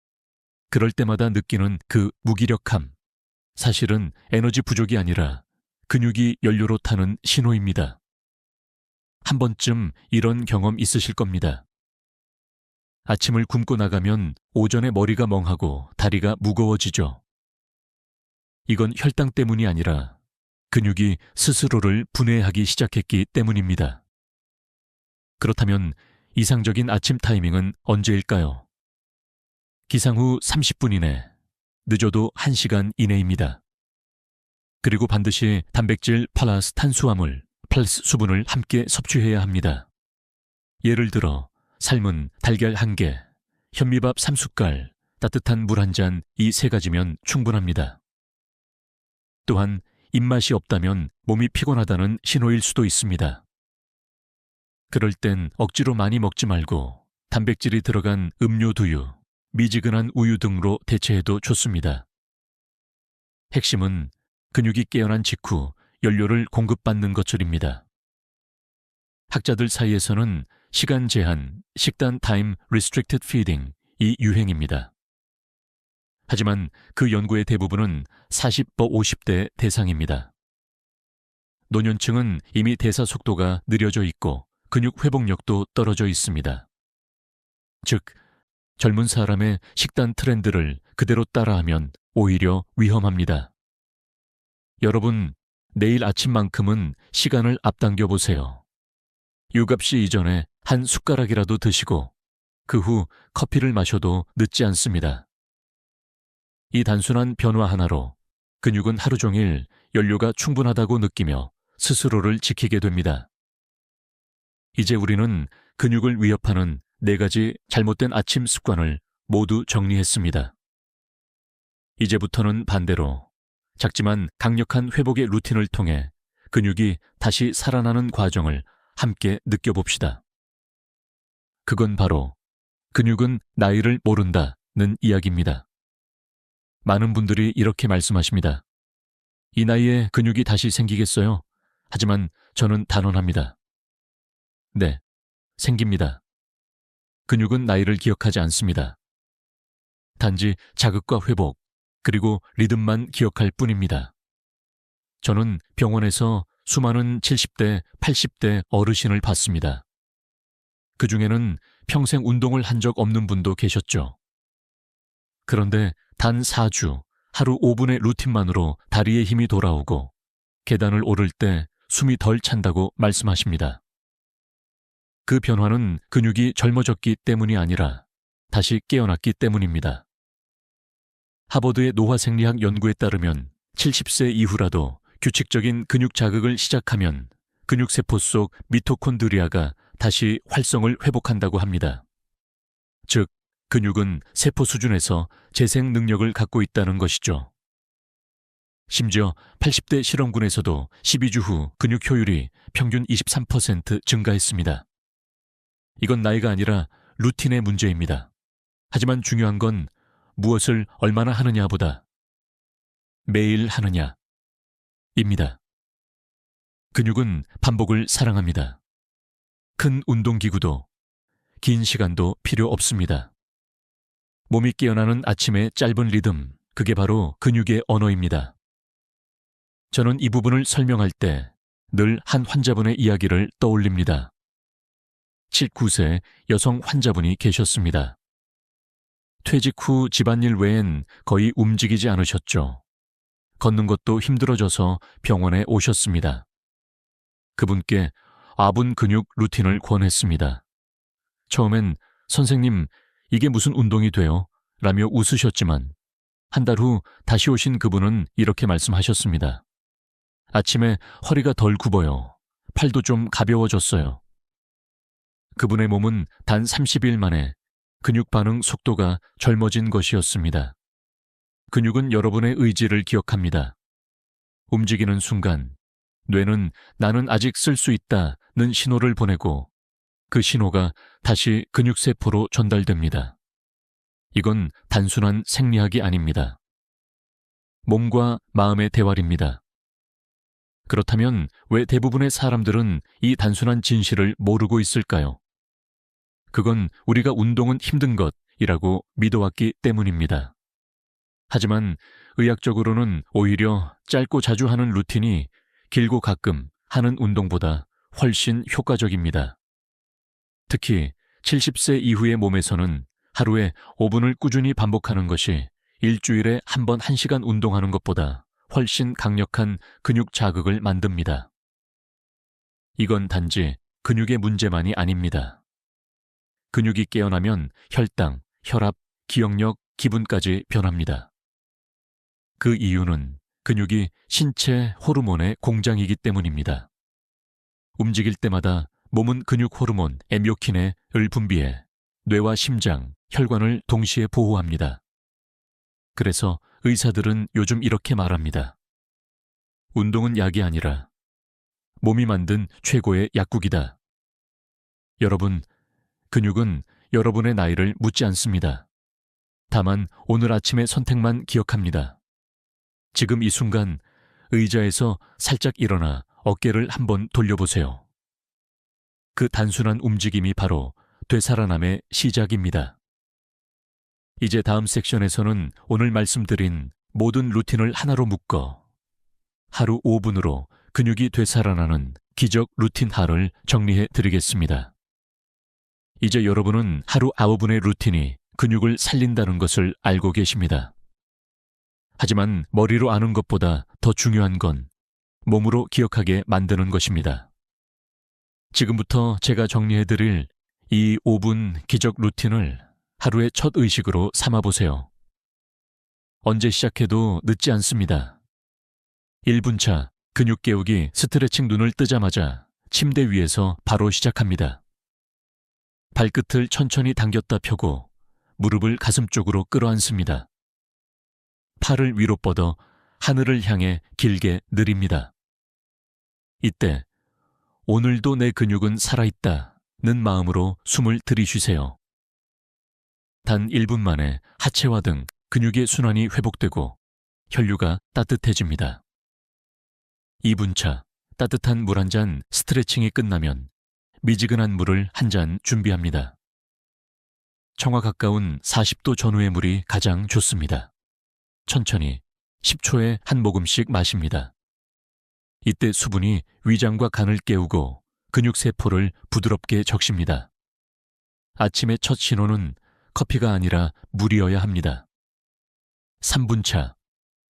그럴 때마다 느끼는 그 무기력함, 사실은 에너지 부족이 아니라 근육이 연료로 타는 신호입니다. 한 번쯤 이런 경험 있으실 겁니다. 아침을 굶고 나가면 오전에 머리가 멍하고 다리가 무거워지죠. 이건 혈당 때문이 아니라 근육이 스스로를 분해하기 시작했기 때문입니다. 그렇다면 이상적인 아침 타이밍은 언제일까요? 기상 후 30분 이내, 늦어도 1시간 이내입니다. 그리고 반드시 단백질 플러스 탄수화물 플러스 수분을 함께 섭취해야 합니다. 예를 들어 삶은 달걀 1개, 현미밥 3숟갈, 따뜻한 물 1잔 이 3가지면 충분합니다. 또한 입맛이 없다면 몸이 피곤하다는 신호일 수도 있습니다. 그럴 땐 억지로 많이 먹지 말고 단백질이 들어간 음료 두유, 미지근한 우유 등으로 대체해도 좋습니다. 핵심은 근육이 깨어난 직후 연료를 공급받는 것들입니다. 학자들 사이에서는 시간 제한, 식단 타임 리스트릭티드 피딩이 유행입니다. 하지만 그 연구의 대부분은 40버 50대 대상입니다. 노년층은 이미 대사 속도가 느려져 있고 근육 회복력도 떨어져 있습니다. 즉, 젊은 사람의 식단 트렌드를 그대로 따라하면 오히려 위험합니다. 여러분, 내일 아침만큼은 시간을 앞당겨 보세요. 육아시 이전에 한 숟가락이라도 드시고 그 후 커피를 마셔도 늦지 않습니다. 이 단순한 변화 하나로 근육은 하루 종일 연료가 충분하다고 느끼며 스스로를 지키게 됩니다. 이제 우리는 근육을 위협하는 4가지 잘못된 아침 습관을 모두 정리했습니다. 이제부터는 반대로 작지만 강력한 회복의 루틴을 통해 근육이 다시 살아나는 과정을 함께 느껴봅시다. 그건 바로 근육은 나이를 모른다는 이야기입니다. 많은 분들이 이렇게 말씀하십니다. 이 나이에 근육이 다시 생기겠어요? 하지만 저는 단언합니다. 네, 생깁니다. 근육은 나이를 기억하지 않습니다. 단지 자극과 회복, 그리고 리듬만 기억할 뿐입니다. 저는 병원에서 수많은 70대, 80대 어르신을 봤습니다. 그 중에는 평생 운동을 한 적 없는 분도 계셨죠. 그런데 단 4주, 하루 5분의 루틴만으로 다리에 힘이 돌아오고 계단을 오를 때 숨이 덜 찬다고 말씀하십니다. 그 변화는 근육이 젊어졌기 때문이 아니라 다시 깨어났기 때문입니다. 하버드의 노화생리학 연구에 따르면 70세 이후라도 규칙적인 근육 자극을 시작하면 근육세포 속 미토콘드리아가 다시 활성을 회복한다고 합니다. 즉, 근육은 세포 수준에서 재생 능력을 갖고 있다는 것이죠. 심지어 80대 실험군에서도 12주 후 근육 효율이 평균 23% 증가했습니다. 이건 나이가 아니라 루틴의 문제입니다. 하지만 중요한 건 무엇을 얼마나 하느냐보다 매일 하느냐입니다. 근육은 반복을 사랑합니다. 큰 운동기구도 긴 시간도 필요 없습니다. 몸이 깨어나는 아침의 짧은 리듬, 그게 바로 근육의 언어입니다. 저는 이 부분을 설명할 때 늘 한 환자분의 이야기를 떠올립니다. 79세 여성 환자분이 계셨습니다. 퇴직 후 집안일 외엔 거의 움직이지 않으셨죠. 걷는 것도 힘들어져서 병원에 오셨습니다. 그분께 아분 근육 루틴을 권했습니다. 처음엔 선생님, 이게 무슨 운동이 돼요? 라며 웃으셨지만 한 달 후 다시 오신 그분은 이렇게 말씀하셨습니다. 아침에 허리가 덜 굽어요. 팔도 좀 가벼워졌어요. 그분의 몸은 단 30일 만에 근육 반응 속도가 젊어진 것이었습니다. 근육은 여러분의 의지를 기억합니다. 움직이는 순간 뇌는 나는 아직 쓸 수 있다는 신호를 보내고 그 신호가 다시 근육세포로 전달됩니다. 이건 단순한 생리학이 아닙니다. 몸과 마음의 대화입니다. 그렇다면 왜 대부분의 사람들은 이 단순한 진실을 모르고 있을까요? 그건 우리가 운동은 힘든 것이라고 믿어왔기 때문입니다. 하지만 의학적으로는 오히려 짧고 자주 하는 루틴이 길고 가끔 하는 운동보다 훨씬 효과적입니다. 특히 70세 이후의 몸에서는 하루에 5분을 꾸준히 반복하는 것이 일주일에 한 번 1시간 운동하는 것보다 훨씬 강력한 근육 자극을 만듭니다. 이건 단지 근육의 문제만이 아닙니다. 근육이 깨어나면 혈당, 혈압, 기억력, 기분까지 변합니다. 그 이유는 근육이 신체 호르몬의 공장이기 때문입니다. 움직일 때마다 몸은 근육 호르몬 에미오킨을 분비해 뇌와 심장, 혈관을 동시에 보호합니다. 그래서 의사들은 요즘 이렇게 말합니다. 운동은 약이 아니라 몸이 만든 최고의 약국이다. 여러분, 근육은 여러분의 나이를 묻지 않습니다. 다만 오늘 아침의 선택만 기억합니다. 지금 이 순간 의자에서 살짝 일어나 어깨를 한번 돌려보세요. 그 단순한 움직임이 바로 되살아남의 시작입니다. 이제 다음 섹션에서는 오늘 말씀드린 모든 루틴을 하나로 묶어 하루 5분으로 근육이 되살아나는 기적 루틴 하를 정리해 드리겠습니다. 이제 여러분은 하루 9분의 루틴이 근육을 살린다는 것을 알고 계십니다. 하지만 머리로 아는 것보다 더 중요한 건 몸으로 기억하게 만드는 것입니다. 지금부터 제가 정리해 드릴 이 5분 기적 루틴을 하루의 첫 의식으로 삼아보세요. 언제 시작해도 늦지 않습니다. 1분 차 근육 깨우기 스트레칭. 눈을 뜨자마자 침대 위에서 바로 시작합니다. 발끝을 천천히 당겼다 펴고 무릎을 가슴 쪽으로 끌어안습니다. 팔을 위로 뻗어 하늘을 향해 길게 느립니다. 이때 오늘도 내 근육은 살아있다는 마음으로 숨을 들이쉬세요. 단 1분 만에 하체와 등 근육의 순환이 회복되고 혈류가 따뜻해집니다. 2분 차 따뜻한 물 한 잔. 스트레칭이 끝나면 미지근한 물을 한 잔 준비합니다. 청와 가까운 40도 전후의 물이 가장 좋습니다. 천천히 10초에 한 모금씩 마십니다. 이때 수분이 위장과 간을 깨우고 근육세포를 부드럽게 적십니다. 아침의 첫 신호는 커피가 아니라 물이어야 합니다. 3분 차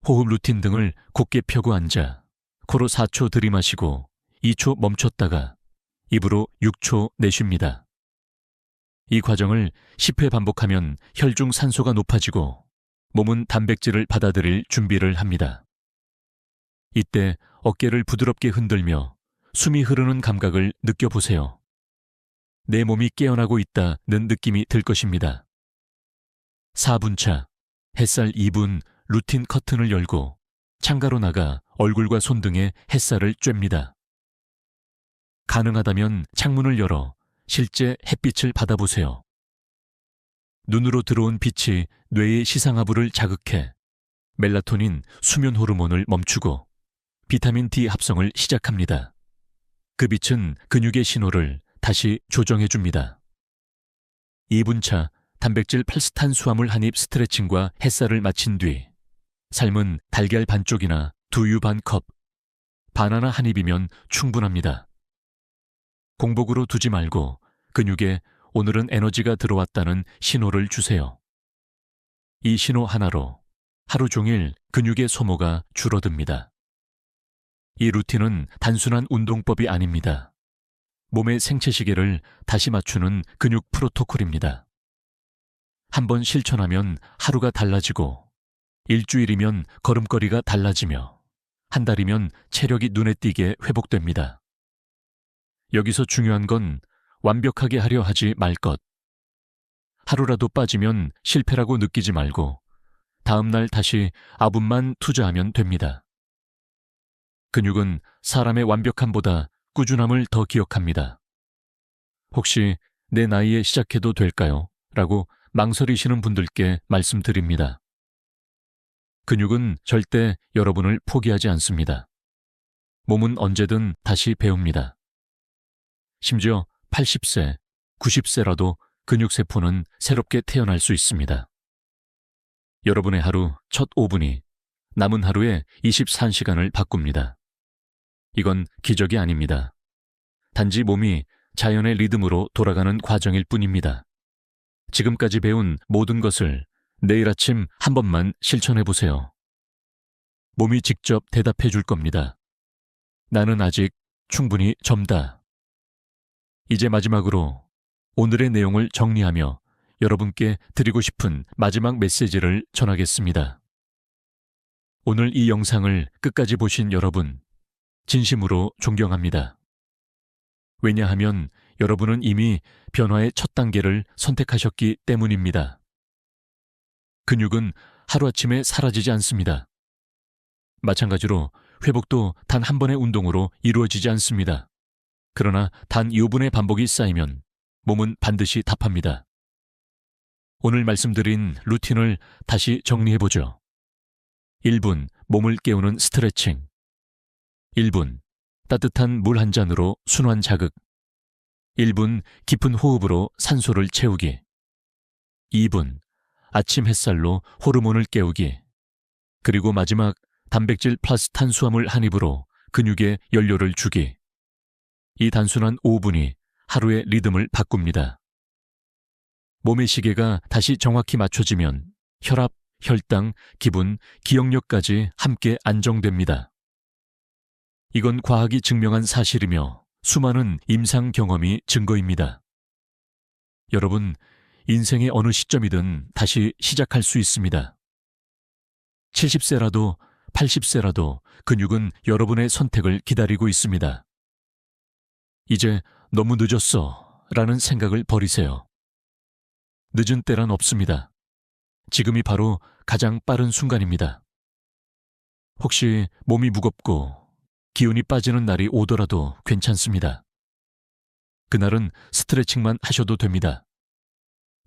호흡 루틴 등을 곧게 펴고 앉아 코로 4초 들이마시고 2초 멈췄다가 입으로 6초 내쉽니다. 이 과정을 10회 반복하면 혈중 산소가 높아지고 몸은 단백질을 받아들일 준비를 합니다. 이때 어깨를 부드럽게 흔들며 숨이 흐르는 감각을 느껴보세요. 내 몸이 깨어나고 있다는 느낌이 들 것입니다. 4분 차 햇살 2분 루틴 커튼을 열고 창가로 나가 얼굴과 손 등에 햇살을 쬐입니다. 가능하다면 창문을 열어 실제 햇빛을 받아보세요. 눈으로 들어온 빛이 뇌의 시상하부를 자극해 멜라토닌 수면 호르몬을 멈추고 비타민 D 합성을 시작합니다. 그 빛은 근육의 신호를 다시 조정해줍니다. 2분 차 단백질 팔스탄수화물 한입 스트레칭과 햇살을 마친 뒤 삶은 달걀 반쪽이나 두유 반 컵, 바나나 한 입이면 충분합니다. 공복으로 두지 말고 근육에 오늘은 에너지가 들어왔다는 신호를 주세요. 이 신호 하나로 하루 종일 근육의 소모가 줄어듭니다. 이 루틴은 단순한 운동법이 아닙니다. 몸의 생체 시계를 다시 맞추는 근육 프로토콜입니다. 한번 실천하면 하루가 달라지고, 일주일이면 걸음걸이가 달라지며, 한 달이면 체력이 눈에 띄게 회복됩니다. 여기서 중요한 건 완벽하게 하려 하지 말 것. 하루라도 빠지면 실패라고 느끼지 말고 다음 날 다시 아분만 투자하면 됩니다. 근육은 사람의 완벽함보다 꾸준함을 더 기억합니다. 혹시 내 나이에 시작해도 될까요? 라고 망설이시는 분들께 말씀드립니다. 근육은 절대 여러분을 포기하지 않습니다. 몸은 언제든 다시 배웁니다. 심지어 80세, 90세라도 근육세포는 새롭게 태어날 수 있습니다. 여러분의 하루 첫 5분이 남은 하루의 24시간을 바꿉니다. 이건 기적이 아닙니다. 단지 몸이 자연의 리듬으로 돌아가는 과정일 뿐입니다. 지금까지 배운 모든 것을 내일 아침 한 번만 실천해 보세요. 몸이 직접 대답해 줄 겁니다. 나는 아직 충분히 젊다. 이제 마지막으로 오늘의 내용을 정리하며 여러분께 드리고 싶은 마지막 메시지를 전하겠습니다. 오늘 이 영상을 끝까지 보신 여러분, 진심으로 존경합니다. 왜냐하면 여러분은 이미 변화의 첫 단계를 선택하셨기 때문입니다. 근육은 하루아침에 사라지지 않습니다. 마찬가지로 회복도 단 한 번의 운동으로 이루어지지 않습니다. 그러나 단 2분의 반복이 쌓이면 몸은 반드시 답합니다. 오늘 말씀드린 루틴을 다시 정리해보죠. 1분 몸을 깨우는 스트레칭, 1분 따뜻한 물 한 잔으로 순환 자극. 1분 깊은 호흡으로 산소를 채우기. 2분 아침 햇살로 호르몬을 깨우기. 그리고 마지막 단백질 플러스 탄수화물 한 입으로 근육에 연료를 주기. 이 단순한 5분이 하루의 리듬을 바꿉니다. 몸의 시계가 다시 정확히 맞춰지면 혈압, 혈당, 기분, 기억력까지 함께 안정됩니다. 이건 과학이 증명한 사실이며 수많은 임상 경험이 증거입니다. 여러분, 인생의 어느 시점이든 다시 시작할 수 있습니다. 70세라도 80세라도 근육은 여러분의 선택을 기다리고 있습니다. 이제 너무 늦었어 라는 생각을 버리세요. 늦은 때란 없습니다. 지금이 바로 가장 빠른 순간입니다. 혹시 몸이 무겁고 기운이 빠지는 날이 오더라도 괜찮습니다. 그날은 스트레칭만 하셔도 됩니다.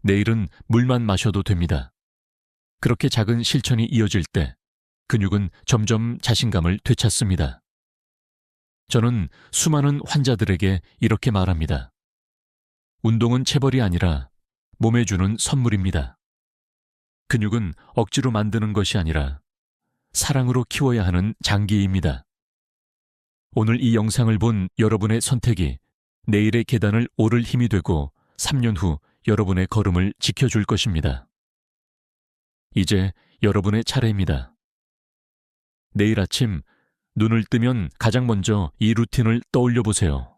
내일은 물만 마셔도 됩니다. 그렇게 작은 실천이 이어질 때 근육은 점점 자신감을 되찾습니다. 저는 수많은 환자들에게 이렇게 말합니다. 운동은 체벌이 아니라 몸에 주는 선물입니다. 근육은 억지로 만드는 것이 아니라 사랑으로 키워야 하는 장기입니다. 오늘 이 영상을 본 여러분의 선택이 내일의 계단을 오를 힘이 되고 3년 후 여러분의 걸음을 지켜줄 것입니다. 이제 여러분의 차례입니다. 내일 아침 눈을 뜨면 가장 먼저 이 루틴을 떠올려 보세요.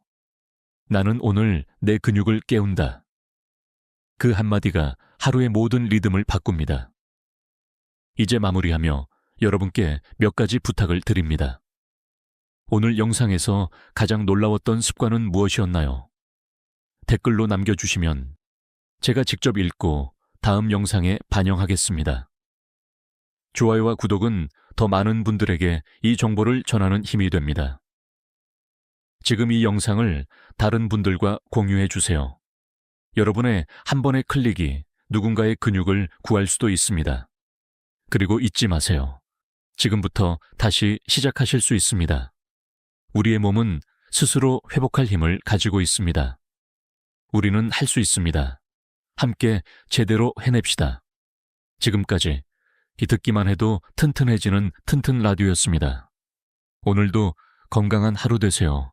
나는 오늘 내 근육을 깨운다. 그 한마디가 하루의 모든 리듬을 바꿉니다. 이제 마무리하며 여러분께 몇 가지 부탁을 드립니다. 오늘 영상에서 가장 놀라웠던 습관은 무엇이었나요? 댓글로 남겨주시면 제가 직접 읽고 다음 영상에 반영하겠습니다. 좋아요와 구독은 더 많은 분들에게 이 정보를 전하는 힘이 됩니다. 지금 이 영상을 다른 분들과 공유해 주세요. 여러분의 한 번의 클릭이 누군가의 근육을 구할 수도 있습니다. 그리고 잊지 마세요. 지금부터 다시 시작하실 수 있습니다. 우리의 몸은 스스로 회복할 힘을 가지고 있습니다. 우리는 할 수 있습니다. 함께 제대로 해냅시다. 지금까지 듣기만 해도 튼튼해지는 튼튼 라디오였습니다. 오늘도 건강한 하루 되세요.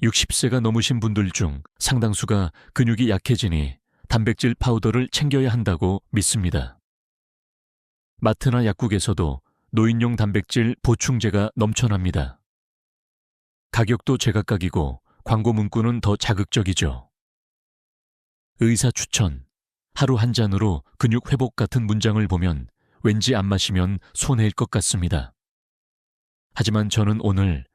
60세가 넘으신 분들 중 상당수가 근육이 약해지니 단백질 파우더를 챙겨야 한다고 믿습니다. 마트나 약국에서도 노인용 단백질 보충제가 넘쳐납니다. 가격도 제각각이고 광고 문구는 더 자극적이죠. 의사 추천, 하루 한 잔으로 근육 회복 같은 문장을 보면 왠지 안 마시면 손해일 것 같습니다. 하지만 저는 오늘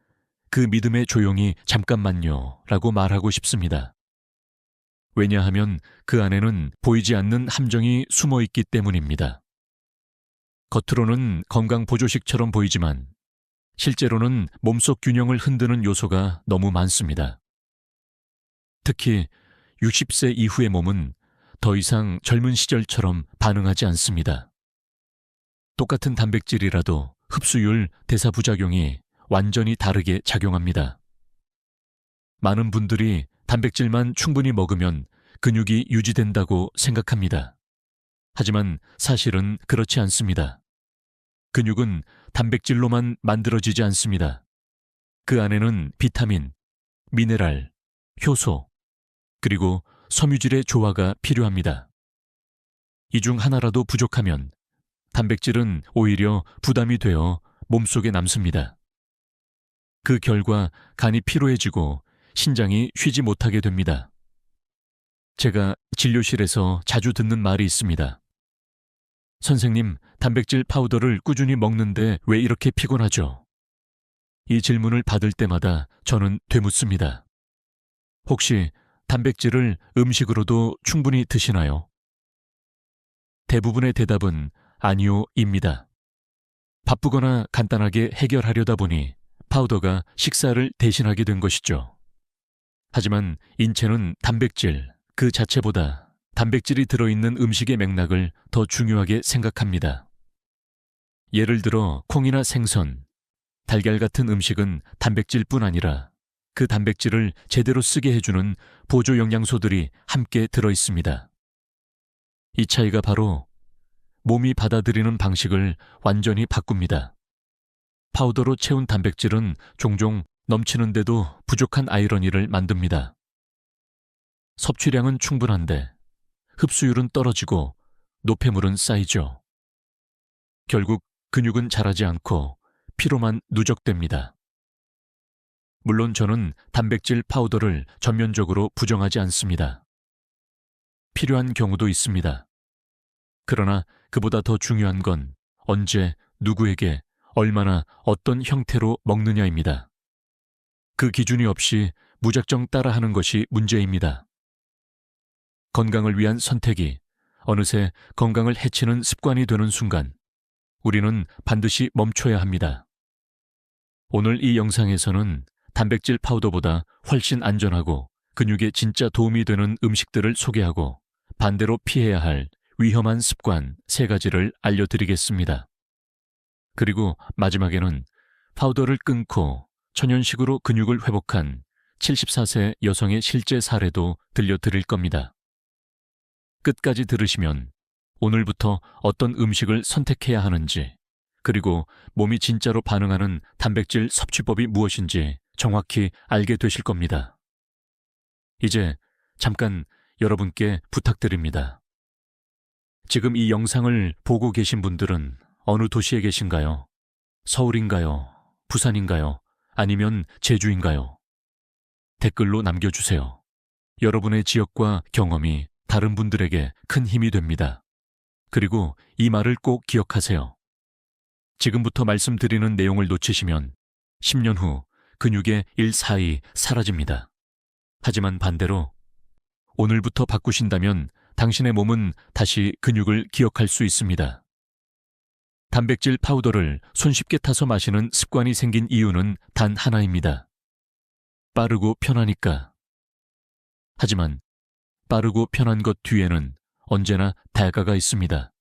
그 믿음에 조용히 잠깐만요 라고 말하고 싶습니다. 왜냐하면 그 안에는 보이지 않는 함정이 숨어 있기 때문입니다. 겉으로는 건강 보조식처럼 보이지만 실제로는 몸속 균형을 흔드는 요소가 너무 많습니다. 특히 60세 이후의 몸은 더 이상 젊은 시절처럼 반응하지 않습니다. 똑같은 단백질이라도 흡수율, 대사 부작용이 완전히 다르게 작용합니다. 많은 분들이 단백질만 충분히 먹으면 근육이 유지된다고 생각합니다. 하지만 사실은 그렇지 않습니다. 근육은 단백질로만 만들어지지 않습니다. 그 안에는 비타민, 미네랄, 효소, 그리고 섬유질의 조화가 필요합니다. 이 중 하나라도 부족하면 단백질은 오히려 부담이 되어 몸속에 남습니다. 그 결과 간이 피로해지고 신장이 쉬지 못하게 됩니다. 제가 진료실에서 자주 듣는 말이 있습니다. 선생님, 단백질 파우더를 꾸준히 먹는데 왜 이렇게 피곤하죠? 이 질문을 받을 때마다 저는 되묻습니다. 혹시 단백질을 음식으로도 충분히 드시나요? 대부분의 대답은 아니요입니다. 바쁘거나 간단하게 해결하려다 보니 파우더가 식사를 대신하게 된 것이죠. 하지만 인체는 단백질 그 자체보다 단백질이 들어있는 음식의 맥락을 더 중요하게 생각합니다. 예를 들어 콩이나 생선, 달걀 같은 음식은 단백질뿐 아니라 그 단백질을 제대로 쓰게 해주는 보조 영양소들이 함께 들어 있습니다. 이 차이가 바로 몸이 받아들이는 방식을 완전히 바꿉니다. 파우더로 채운 단백질은 종종 넘치는데도 부족한 아이러니를 만듭니다. 섭취량은 충분한데 흡수율은 떨어지고 노폐물은 쌓이죠. 결국 근육은 자라지 않고 피로만 누적됩니다. 물론 저는 단백질 파우더를 전면적으로 부정하지 않습니다. 필요한 경우도 있습니다. 그러나 그보다 더 중요한 건 언제, 누구에게, 얼마나, 어떤 형태로 먹느냐입니다. 그 기준이 없이 무작정 따라하는 것이 문제입니다. 건강을 위한 선택이 어느새 건강을 해치는 습관이 되는 순간 우리는 반드시 멈춰야 합니다. 오늘 이 영상에서는 단백질 파우더보다 훨씬 안전하고 근육에 진짜 도움이 되는 음식들을 소개하고 반대로 피해야 할 위험한 습관 3가지를 알려드리겠습니다. 그리고 마지막에는 파우더를 끊고 천연식으로 근육을 회복한 74세 여성의 실제 사례도 들려드릴 겁니다. 끝까지 들으시면 오늘부터 어떤 음식을 선택해야 하는지, 그리고 몸이 진짜로 반응하는 단백질 섭취법이 무엇인지 정확히 알게 되실 겁니다. 이제 잠깐 여러분께 부탁드립니다. 지금 이 영상을 보고 계신 분들은 어느 도시에 계신가요? 서울인가요? 부산인가요? 아니면 제주인가요? 댓글로 남겨주세요. 여러분의 지역과 경험이 다른 분들에게 큰 힘이 됩니다. 그리고 이 말을 꼭 기억하세요. 지금부터 말씀드리는 내용을 놓치시면 10년 후 근육의 일사이 사라집니다. 하지만 반대로 오늘부터 바꾸신다면 당신의 몸은 다시 근육을 기억할 수 있습니다. 단백질 파우더를 손쉽게 타서 마시는 습관이 생긴 이유는 단 하나입니다. 빠르고 편하니까. 하지만 빠르고 편한 것 뒤에는 언제나 대가가 있습니다.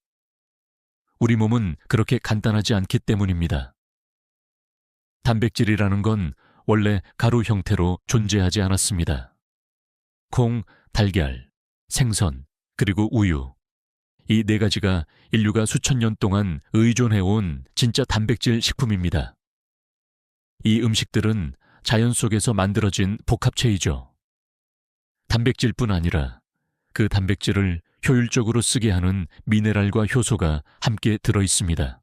우리 몸은 그렇게 간단하지 않기 때문입니다. 단백질이라는 건 원래 가루 형태로 존재하지 않았습니다. 콩, 달걀, 생선, 그리고 우유. 이 4가지가 인류가 수천 년 동안 의존해온 진짜 단백질 식품입니다. 이 음식들은 자연 속에서 만들어진 복합체이죠. 단백질뿐 아니라 그 단백질을 효율적으로 쓰게 하는 미네랄과 효소가 함께 들어 있습니다.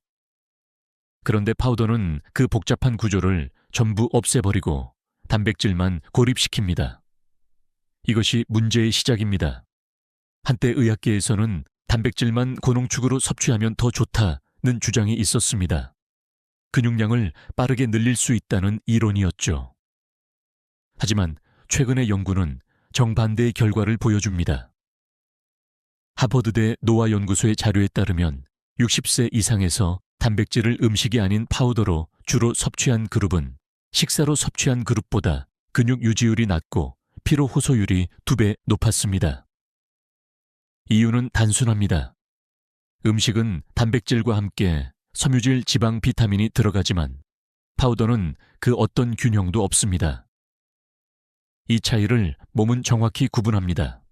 그런데 파우더는 그 복잡한 구조를 전부 없애버리고 단백질만 고립시킵니다. 이것이 문제의 시작입니다. 한때 의학계에서는 단백질만 고농축으로 섭취하면 더 좋다는 주장이 있었습니다. 근육량을 빠르게 늘릴 수 있다는 이론이었죠. 하지만 최근의 연구는 정반대의 결과를 보여줍니다. 하버드대 노화연구소의 자료에 따르면 60세 이상에서 단백질을 음식이 아닌 파우더로 주로 섭취한 그룹은 식사로 섭취한 그룹보다 근육 유지율이 낮고 피로 호소율이 2배 높았습니다. 이유는 단순합니다. 음식은 단백질과 함께 섬유질, 지방, 비타민이 들어가지만 파우더는 그 어떤 균형도 없습니다. 이 차이를 몸은 정확히 구분합니다.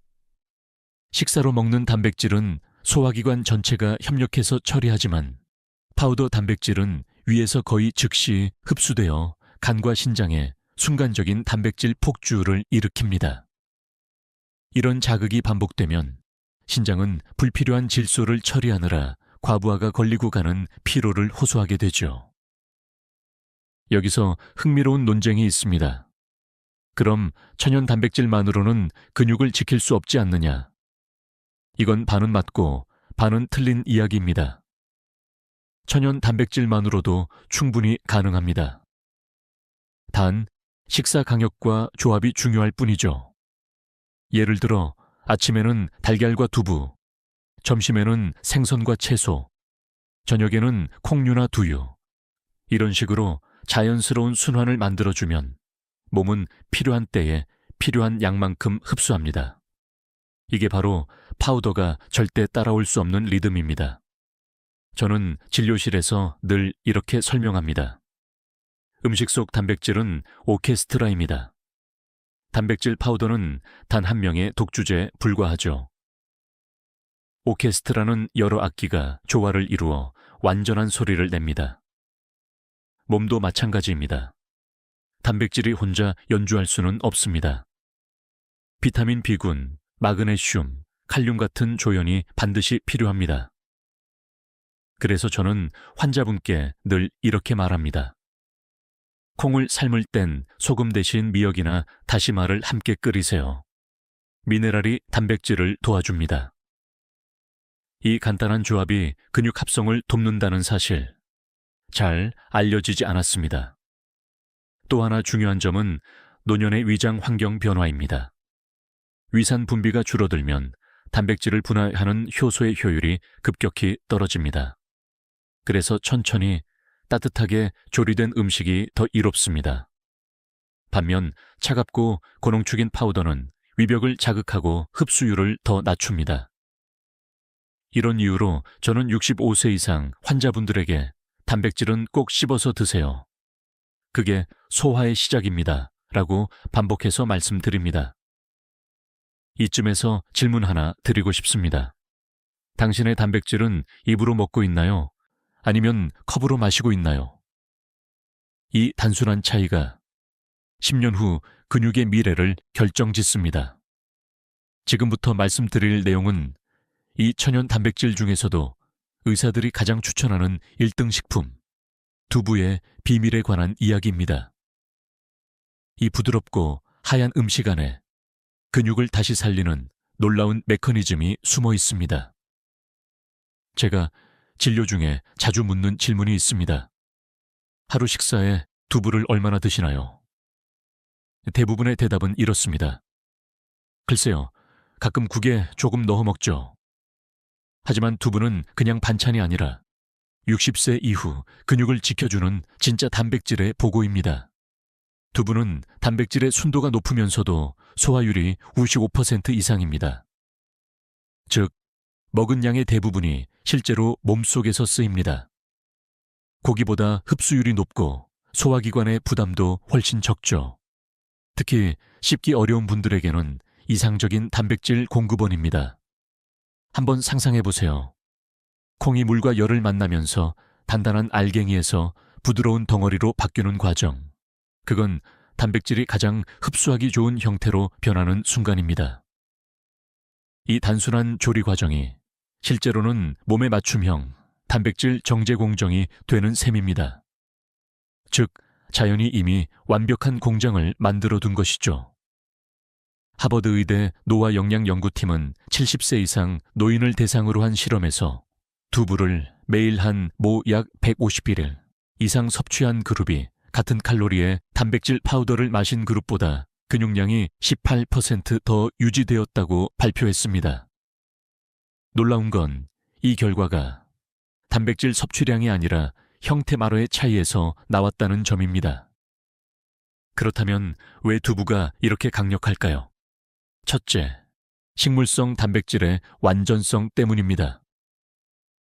식사로 먹는 단백질은 소화기관 전체가 협력해서 처리하지만 파우더 단백질은 위에서 거의 즉시 흡수되어 간과 신장에 순간적인 단백질 폭주를 일으킵니다. 이런 자극이 반복되면 신장은 불필요한 질소를 처리하느라 과부하가 걸리고 가는 피로를 호소하게 되죠. 여기서 흥미로운 논쟁이 있습니다. 그럼 천연 단백질만으로는 근육을 지킬 수 없지 않느냐? 이건 반은 맞고 반은 틀린 이야기입니다. 천연 단백질만으로도 충분히 가능합니다. 단, 식사 강역과 조합이 중요할 뿐이죠. 예를 들어 아침에는 달걀과 두부, 점심에는 생선과 채소, 저녁에는 콩류나 두유. 이런 식으로 자연스러운 순환을 만들어주면 몸은 필요한 때에 필요한 양만큼 흡수합니다. 이게 바로 파우더가 절대 따라올 수 없는 리듬입니다. 저는 진료실에서 늘 이렇게 설명합니다. 음식 속 단백질은 오케스트라입니다. 단백질 파우더는 단 한 명의 독주제에 불과하죠. 오케스트라는 여러 악기가 조화를 이루어 완전한 소리를 냅니다. 몸도 마찬가지입니다. 단백질이 혼자 연주할 수는 없습니다. 비타민 B군, 마그네슘, 칼륨 같은 조연이 반드시 필요합니다. 그래서 저는 환자분께 늘 이렇게 말합니다. 콩을 삶을 땐 소금 대신 미역이나 다시마를 함께 끓이세요. 미네랄이 단백질을 도와줍니다. 이 간단한 조합이 근육 합성을 돕는다는 사실, 잘 알려지지 않았습니다. 또 하나 중요한 점은 노년의 위장 환경 변화입니다. 위산 분비가 줄어들면 단백질을 분해하는 효소의 효율이 급격히 떨어집니다. 그래서 천천히 따뜻하게 조리된 음식이 더 이롭습니다. 반면 차갑고 고농축인 파우더는 위벽을 자극하고 흡수율을 더 낮춥니다. 이런 이유로 저는 65세 이상 환자분들에게 단백질은 꼭 씹어서 드세요. 그게 소화의 시작입니다. 라고 반복해서 말씀드립니다. 이쯤에서 질문 하나 드리고 싶습니다. 당신의 단백질은 입으로 먹고 있나요? 아니면 컵으로 마시고 있나요? 이 단순한 차이가 10년 후 근육의 미래를 결정짓습니다. 지금부터 말씀드릴 내용은 이 천연 단백질 중에서도 의사들이 가장 추천하는 1등 식품, 두부의 비밀에 관한 이야기입니다. 이 부드럽고 하얀 음식 안에 근육을 다시 살리는 놀라운 메커니즘이 숨어 있습니다. 제가 진료 중에 자주 묻는 질문이 있습니다. 하루 식사에 두부를 얼마나 드시나요? 대부분의 대답은 이렇습니다. 글쎄요, 가끔 국에 조금 넣어 먹죠. 하지만 두부는 그냥 반찬이 아니라 60세 이후 근육을 지켜주는 진짜 단백질의 보고입니다. 두부는 단백질의 순도가 높으면서도 소화율이 95% 이상입니다. 즉, 먹은 양의 대부분이 실제로 몸속에서 쓰입니다. 고기보다 흡수율이 높고 소화기관의 부담도 훨씬 적죠. 특히 씹기 어려운 분들에게는 이상적인 단백질 공급원입니다. 한번 상상해 보세요. 콩이 물과 열을 만나면서 단단한 알갱이에서 부드러운 덩어리로 바뀌는 과정. 그건 단백질이 가장 흡수하기 좋은 형태로 변하는 순간입니다. 이 단순한 조리 과정이 실제로는 몸에 맞춤형 단백질 정제 공정이 되는 셈입니다. 즉, 자연이 이미 완벽한 공장을 만들어 둔 것이죠. 하버드 의대 노화 영양 연구팀은 70세 이상 노인을 대상으로 한 실험에서 두부를 매일 한 모 약 151일 이상 섭취한 그룹이 같은 칼로리의 단백질 파우더를 마신 그룹보다 근육량이 18% 더 유지되었다고 발표했습니다. 놀라운 건 이 결과가 단백질 섭취량이 아니라 형태 마로의 차이에서 나왔다는 점입니다. 그렇다면 왜 두부가 이렇게 강력할까요? 첫째, 식물성 단백질의 완전성 때문입니다.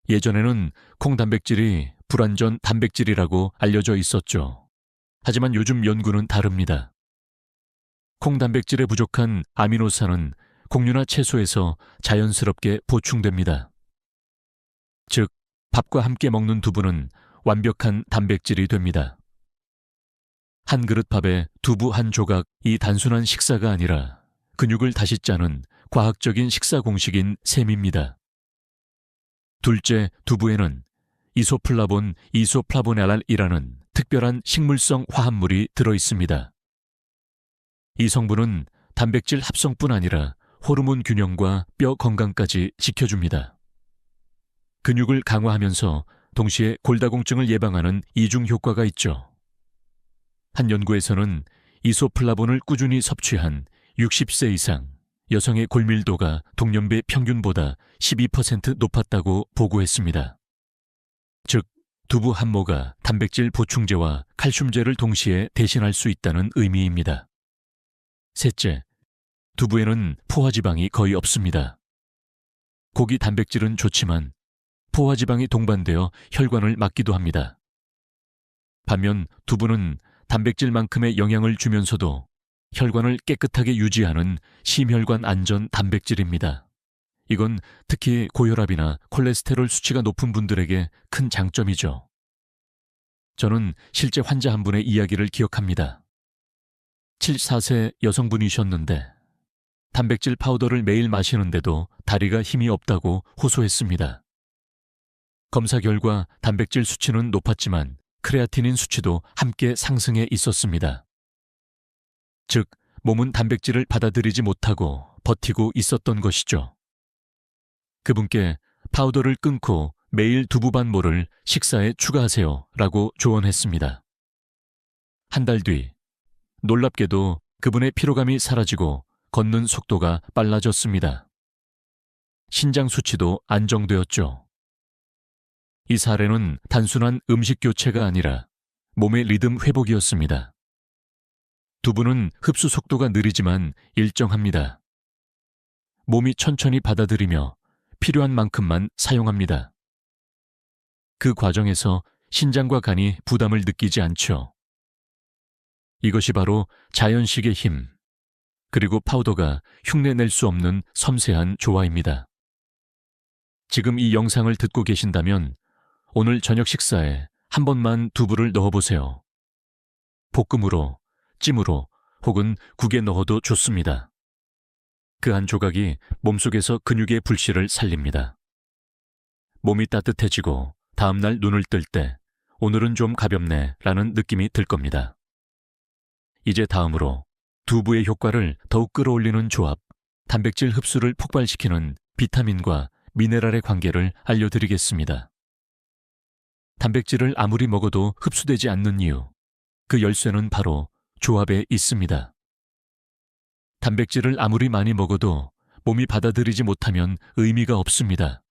예전에는 콩 단백질이 불완전 단백질이라고 알려져 있었죠. 하지만 요즘 연구는 다릅니다. 콩 단백질에 부족한 아미노산은 곡류나 채소에서 자연스럽게 보충됩니다. 즉, 밥과 함께 먹는 두부는 완벽한 단백질이 됩니다. 한 그릇 밥에 두부 한 조각이 단순한 식사가 아니라 근육을 다시 짜는 과학적인 식사 공식인 셈입니다. 둘째, 두부에는 이소플라본 이소플라보넬이라는 특별한 식물성 화합물이 들어 있습니다. 이 성분은 단백질 합성뿐 아니라 호르몬 균형과 뼈 건강까지 지켜줍니다. 근육을 강화하면서 동시에 골다공증을 예방하는 이중 효과가 있죠. 한 연구에서는 이소플라본을 꾸준히 섭취한 60세 이상 여성의 골밀도가 동년배 평균보다 12% 높았다고 보고했습니다. 즉, 두부 한 모가 단백질 보충제와 칼슘제를 동시에 대신할 수 있다는 의미입니다. 셋째, 두부에는 포화지방이 거의 없습니다. 고기 단백질은 좋지만 포화지방이 동반되어 혈관을 막기도 합니다. 반면 두부는 단백질만큼의 영향을 주면서도 혈관을 깨끗하게 유지하는 심혈관 안전 단백질입니다. 이건 특히 고혈압이나 콜레스테롤 수치가 높은 분들에게 큰 장점이죠. 저는 실제 환자 한 분의 이야기를 기억합니다. 74세 여성분이셨는데 단백질 파우더를 매일 마시는데도 다리가 힘이 없다고 호소했습니다. 검사 결과 단백질 수치는 높았지만 크레아티닌 수치도 함께 상승해 있었습니다. 즉, 몸은 단백질을 받아들이지 못하고 버티고 있었던 것이죠. 그분께 파우더를 끊고 매일 두부 반모를 식사에 추가하세요 라고 조언했습니다. 한 달 뒤, 놀랍게도 그분의 피로감이 사라지고 걷는 속도가 빨라졌습니다. 신장 수치도 안정되었죠. 이 사례는 단순한 음식 교체가 아니라 몸의 리듬 회복이었습니다. 두부는 흡수 속도가 느리지만 일정합니다. 몸이 천천히 받아들이며 필요한 만큼만 사용합니다. 그 과정에서 신장과 간이 부담을 느끼지 않죠. 이것이 바로 자연식의 힘, 그리고 파우더가 흉내낼 수 없는 섬세한 조화입니다. 지금 이 영상을 듣고 계신다면 오늘 저녁 식사에 한 번만 두부를 넣어보세요. 볶음으로, 찜으로 혹은 국에 넣어도 좋습니다. 그 한 조각이 몸속에서 근육의 불씨를 살립니다. 몸이 따뜻해지고 다음날 눈을 뜰 때 오늘은 좀 가볍네 라는 느낌이 들 겁니다. 이제 다음으로 두부의 효과를 더욱 끌어올리는 조합, 단백질 흡수를 폭발시키는 비타민과 미네랄의 관계를 알려드리겠습니다. 단백질을 아무리 먹어도 흡수되지 않는 이유, 그 열쇠는 바로 조합에 있습니다. 단백질을 아무리 많이 먹어도 몸이 받아들이지 못하면 의미가 없습니다.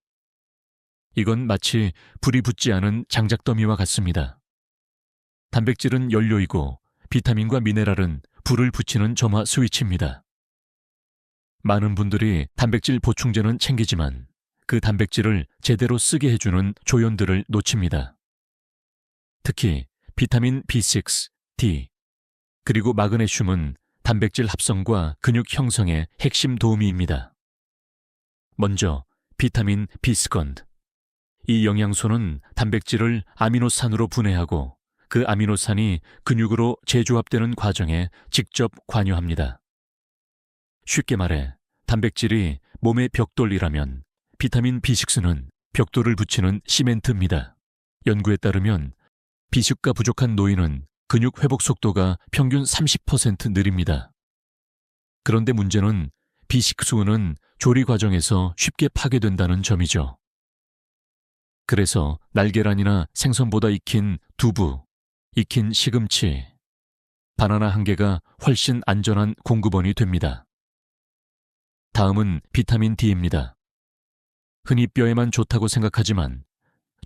이건 마치 불이 붙지 않은 장작더미와 같습니다. 단백질은 연료이고 비타민과 미네랄은 불을 붙이는 점화 스위치입니다. 많은 분들이 단백질 보충제는 챙기지만 그 단백질을 제대로 쓰게 해주는 조연들을 놓칩니다. 특히 비타민 B6, D, 그리고 마그네슘은 단백질 합성과 근육 형성에 핵심 도우미입니다. 먼저 비타민 비스컨드. 이 영양소는 단백질을 아미노산으로 분해하고 그 아미노산이 근육으로 재조합되는 과정에 직접 관여합니다. 쉽게 말해 단백질이 몸의 벽돌이라면 비타민 B6는 벽돌을 붙이는 시멘트입니다. 연구에 따르면 비식과 부족한 노인은 근육 회복 속도가 평균 30% 느립니다. 그런데 문제는 B6는 조리 과정에서 쉽게 파괴된다는 점이죠. 그래서 날계란이나 생선보다 익힌 두부, 익힌 시금치, 바나나 한 개가 훨씬 안전한 공급원이 됩니다. 다음은 비타민 D입니다. 흔히 뼈에만 좋다고 생각하지만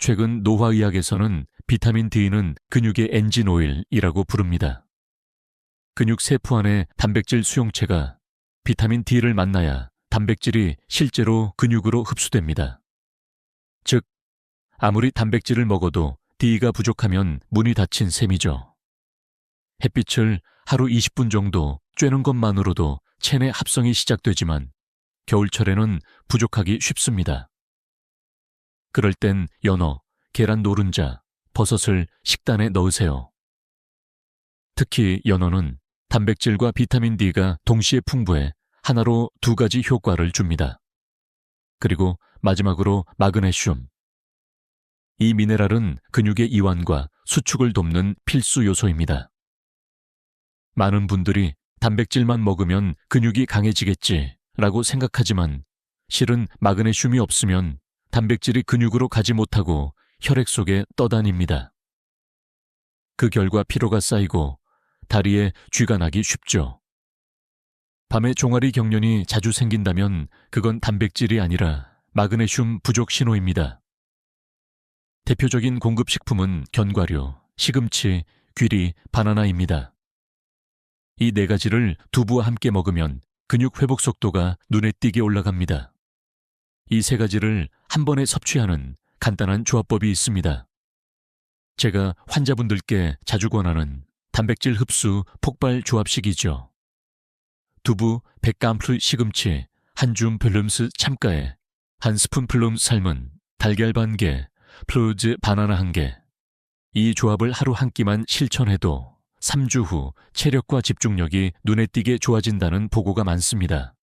최근 노화의학에서는 비타민 D는 근육의 엔진 오일이라고 부릅니다. 근육 세포 안의 단백질 수용체가 비타민 D를 만나야 단백질이 실제로 근육으로 흡수됩니다. 즉, 아무리 단백질을 먹어도 D가 부족하면 문이 닫힌 셈이죠. 햇빛을 하루 20분 정도 쬐는 것만으로도 체내 합성이 시작되지만 겨울철에는 부족하기 쉽습니다. 그럴 땐 연어, 계란 노른자, 버섯을 식단에 넣으세요. 특히 연어는 단백질과 비타민 D가 동시에 풍부해 하나로 두 가지 효과를 줍니다. 그리고 마지막으로 마그네슘. 이 미네랄은 근육의 이완과 수축을 돕는 필수 요소입니다. 많은 분들이 단백질만 먹으면 근육이 강해지겠지라고 생각하지만 실은 마그네슘이 없으면 단백질이 근육으로 가지 못하고 혈액 속에 떠다닙니다. 그 결과 피로가 쌓이고 다리에 쥐가 나기 쉽죠. 밤에 종아리 경련이 자주 생긴다면 그건 단백질이 아니라 마그네슘 부족 신호입니다. 대표적인 공급식품은 견과류, 시금치, 귀리, 바나나입니다. 이 네 가지를 두부와 함께 먹으면 근육 회복 속도가 눈에 띄게 올라갑니다. 이 세 가지를 한 번에 섭취하는 간단한 조합법이 있습니다. 제가 환자분들께 자주 권하는 단백질 흡수 폭발 조합식이죠. 두부 100g 시금치, 한 줌 벨름스 참가에 한 스푼 플럼 삶은 달걀 반 개, 플루즈 바나나 한 개. 이 조합을 하루 한 끼만 실천해도 3주 후 체력과 집중력이 눈에 띄게 좋아진다는 보고가 많습니다.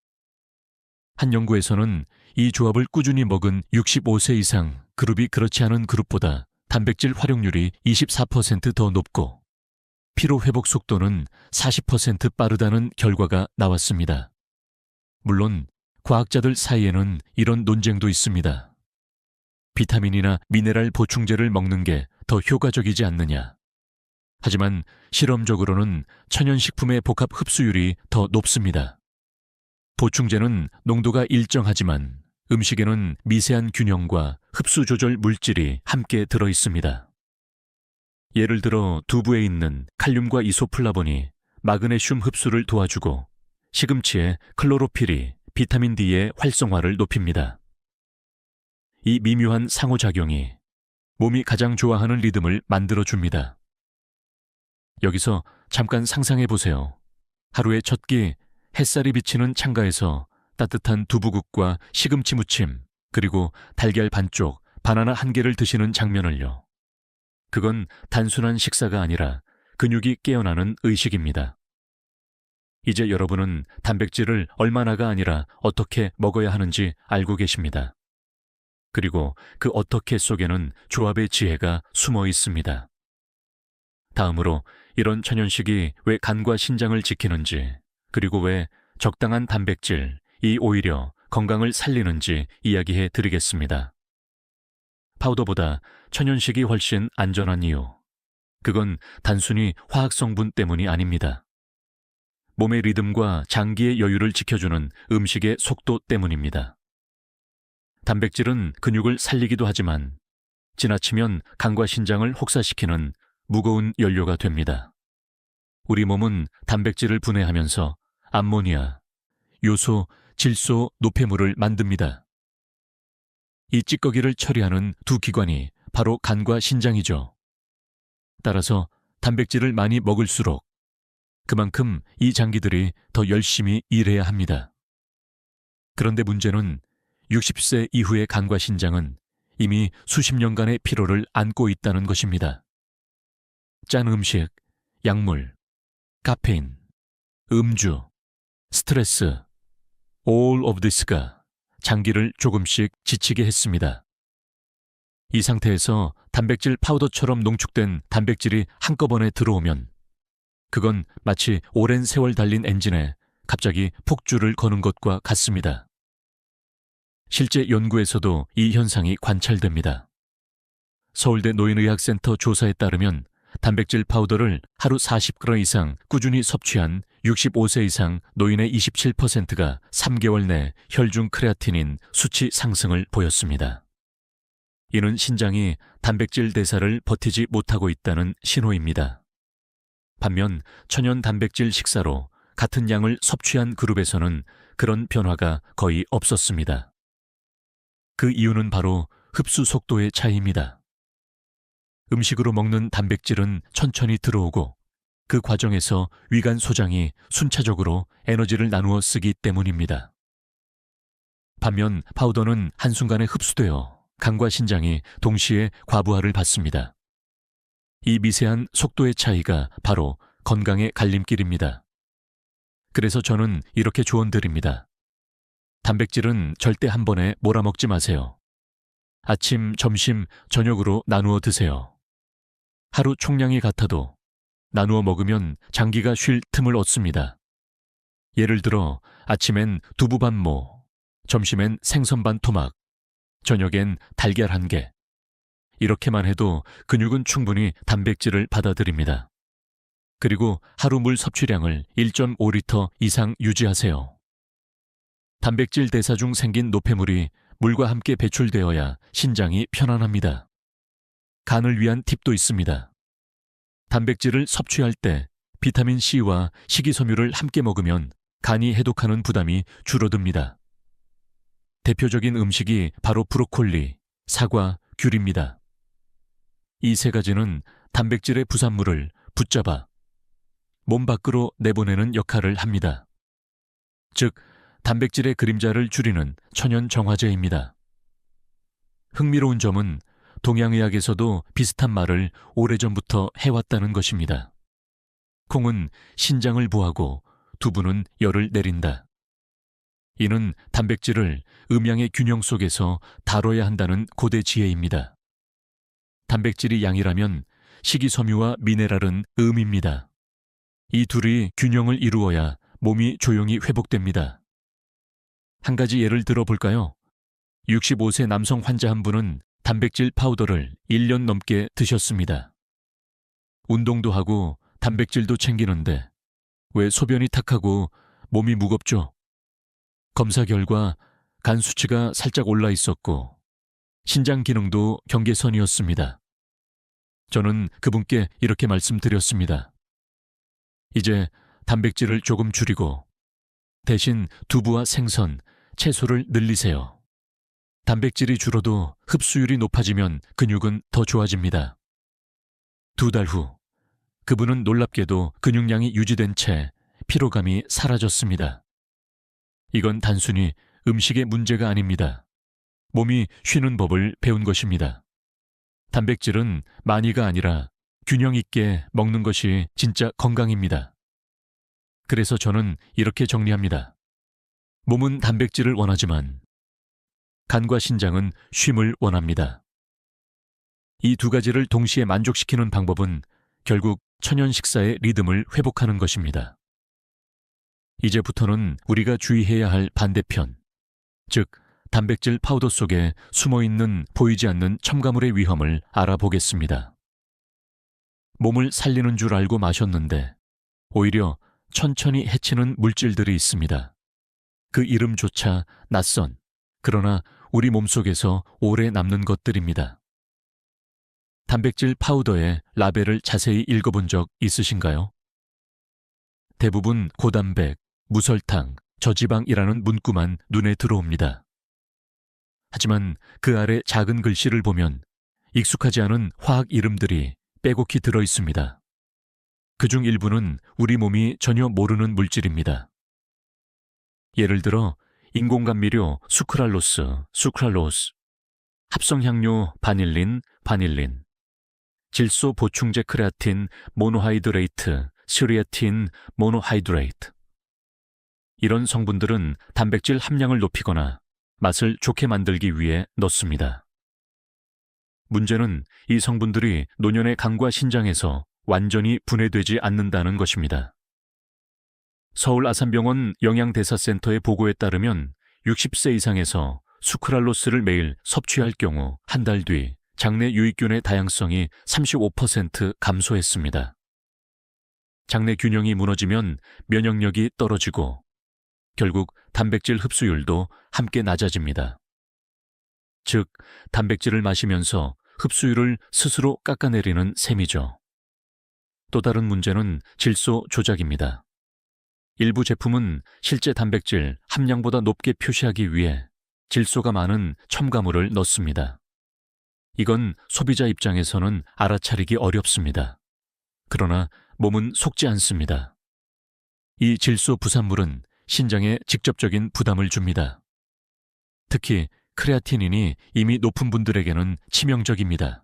한 연구에서는 이 조합을 꾸준히 먹은 65세 이상 그룹이 그렇지 않은 그룹보다 단백질 활용률이 24% 더 높고 피로 회복 속도는 40% 빠르다는 결과가 나왔습니다. 물론 과학자들 사이에는 이런 논쟁도 있습니다. 비타민이나 미네랄 보충제를 먹는 게 더 효과적이지 않느냐. 하지만 실험적으로는 천연식품의 복합 흡수율이 더 높습니다. 보충제는 농도가 일정하지만 음식에는 미세한 균형과 흡수 조절 물질이 함께 들어 있습니다. 예를 들어 두부에 있는 칼륨과 이소플라본이 마그네슘 흡수를 도와주고 시금치의 클로로필이 비타민 D의 활성화를 높입니다. 이 미묘한 상호작용이 몸이 가장 좋아하는 리듬을 만들어줍니다. 여기서 잠깐 상상해 보세요. 하루의 첫 끼 햇살이 비치는 창가에서 따뜻한 두부국과 시금치 무침, 그리고 달걀 반쪽, 바나나 한 개를 드시는 장면을요. 그건 단순한 식사가 아니라 근육이 깨어나는 의식입니다. 이제 여러분은 단백질을 얼마나가 아니라 어떻게 먹어야 하는지 알고 계십니다. 그리고 그 어떻게 속에는 조합의 지혜가 숨어 있습니다. 다음으로 이런 천연식이 왜 간과 신장을 지키는지, 그리고 왜 적당한 단백질이 오히려 건강을 살리는지 이야기해 드리겠습니다. 파우더보다 천연식이 훨씬 안전한 이유, 그건 단순히 화학 성분 때문이 아닙니다. 몸의 리듬과 장기의 여유를 지켜주는 음식의 속도 때문입니다. 단백질은 근육을 살리기도 하지만 지나치면 간과 신장을 혹사시키는 무거운 연료가 됩니다. 우리 몸은 단백질을 분해하면서 암모니아, 요소, 질소, 노폐물을 만듭니다. 이 찌꺼기를 처리하는 두 기관이 바로 간과 신장이죠. 따라서 단백질을 많이 먹을수록 그만큼 이 장기들이 더 열심히 일해야 합니다. 그런데 문제는 60세 이후의 간과 신장은 이미 수십 년간의 피로를 안고 있다는 것입니다. 짠 음식, 약물, 카페인, 음주, 스트레스, all of this가 장기를 조금씩 지치게 했습니다. 이 상태에서 단백질 파우더처럼 농축된 단백질이 한꺼번에 들어오면 그건 마치 오랜 세월 달린 엔진에 갑자기 폭주를 거는 것과 같습니다. 실제 연구에서도 이 현상이 관찰됩니다. 서울대 노인의학센터 조사에 따르면 단백질 파우더를 하루 40g 이상 꾸준히 섭취한 65세 이상 노인의 27%가 3개월 내 혈중 크레아틴인 수치 상승을 보였습니다. 이는 신장이 단백질 대사를 버티지 못하고 있다는 신호입니다. 반면 천연 단백질 식사로 같은 양을 섭취한 그룹에서는 그런 변화가 거의 없었습니다. 그 이유는 바로 흡수 속도의 차이입니다. 음식으로 먹는 단백질은 천천히 들어오고 그 과정에서 위관 소장이 순차적으로 에너지를 나누어 쓰기 때문입니다. 반면 파우더는 한순간에 흡수되어 간과 신장이 동시에 과부하를 받습니다. 이 미세한 속도의 차이가 바로 건강의 갈림길입니다. 그래서 저는 이렇게 조언드립니다. 단백질은 절대 한 번에 몰아먹지 마세요. 아침, 점심, 저녁으로 나누어 드세요. 하루 총량이 같아도 나누어 먹으면 장기가 쉴 틈을 얻습니다. 예를 들어 아침엔 두부 반 모, 점심엔 생선 반 토막, 저녁엔 달걀 한 개. 이렇게만 해도 근육은 충분히 단백질을 받아들입니다. 그리고 하루 물 섭취량을 1.5리터 이상 유지하세요. 단백질 대사 중 생긴 노폐물이 물과 함께 배출되어야 신장이 편안합니다. 간을 위한 팁도 있습니다. 단백질을 섭취할 때 비타민 C와 식이섬유를 함께 먹으면 간이 해독하는 부담이 줄어듭니다. 대표적인 음식이 바로 브로콜리, 사과, 귤입니다. 이 세 가지는 단백질의 부산물을 붙잡아 몸 밖으로 내보내는 역할을 합니다. 즉, 단백질의 그림자를 줄이는 천연 정화제입니다. 흥미로운 점은 동양의학에서도 비슷한 말을 오래전부터 해왔다는 것입니다. 콩은 신장을 보하고 두부는 열을 내린다. 이는 단백질을 음양의 균형 속에서 다뤄야 한다는 고대 지혜입니다. 단백질이 양이라면 식이섬유와 미네랄은 음입니다. 이 둘이 균형을 이루어야 몸이 조용히 회복됩니다. 한 가지 예를 들어 볼까요? 65세 남성 환자 한 분은 단백질 파우더를 1년 넘게 드셨습니다. 운동도 하고 단백질도 챙기는데 왜 소변이 탁하고 몸이 무겁죠? 검사 결과 간 수치가 살짝 올라 있었고 신장 기능도 경계선이었습니다. 저는 그분께 이렇게 말씀드렸습니다. 이제 단백질을 조금 줄이고 대신 두부와 생선, 채소를 늘리세요. 단백질이 줄어도 흡수율이 높아지면 근육은 더 좋아집니다. 2달 후, 그분은 놀랍게도 근육량이 유지된 채 피로감이 사라졌습니다. 이건 단순히 음식의 문제가 아닙니다. 몸이 쉬는 법을 배운 것입니다. 단백질은 많이가 아니라 균형 있게 먹는 것이 진짜 건강입니다. 그래서 저는 이렇게 정리합니다. 몸은 단백질을 원하지만 간과 신장은 쉼을 원합니다. 이 두 가지를 동시에 만족시키는 방법은 결국 천연 식사의 리듬을 회복하는 것입니다. 이제부터는 우리가 주의해야 할 반대편, 즉 단백질 파우더 속에 숨어있는 보이지 않는 첨가물의 위험을 알아보겠습니다. 몸을 살리는 줄 알고 마셨는데 오히려 천천히 해치는 물질들이 있습니다. 그 이름조차 낯선, 그러나 우리 몸속에서 오래 남는 것들입니다. 단백질 파우더의 라벨을 자세히 읽어본 적 있으신가요? 대부분 고단백, 무설탕, 저지방이라는 문구만 눈에 들어옵니다. 하지만 그 아래 작은 글씨를 보면 익숙하지 않은 화학 이름들이 빼곡히 들어 있습니다. 그중 일부는 우리 몸이 전혀 모르는 물질입니다. 예를 들어 인공감미료 수크랄로스, 합성향료 바닐린, 질소 보충제 크레아틴, 모노하이드레이트, 스리아틴, 모노하이드레이트. 이런 성분들은 단백질 함량을 높이거나 맛을 좋게 만들기 위해 넣습니다. 문제는 이 성분들이 노년의 간과 신장에서 완전히 분해되지 않는다는 것입니다. 서울 아산병원 영양대사센터의 보고에 따르면 60세 이상에서 수크랄로스를 매일 섭취할 경우 한 달 뒤 장내 유익균의 다양성이 35% 감소했습니다. 장내 균형이 무너지면 면역력이 떨어지고 결국 단백질 흡수율도 함께 낮아집니다. 즉, 단백질을 마시면서 흡수율을 스스로 깎아내리는 셈이죠. 또 다른 문제는 질소 조작입니다. 일부 제품은 실제 단백질 함량보다 높게 표시하기 위해 질소가 많은 첨가물을 넣습니다. 이건 소비자 입장에서는 알아차리기 어렵습니다. 그러나 몸은 속지 않습니다. 이 질소 부산물은 신장에 직접적인 부담을 줍니다. 특히 크레아티닌이 이미 높은 분들에게는 치명적입니다.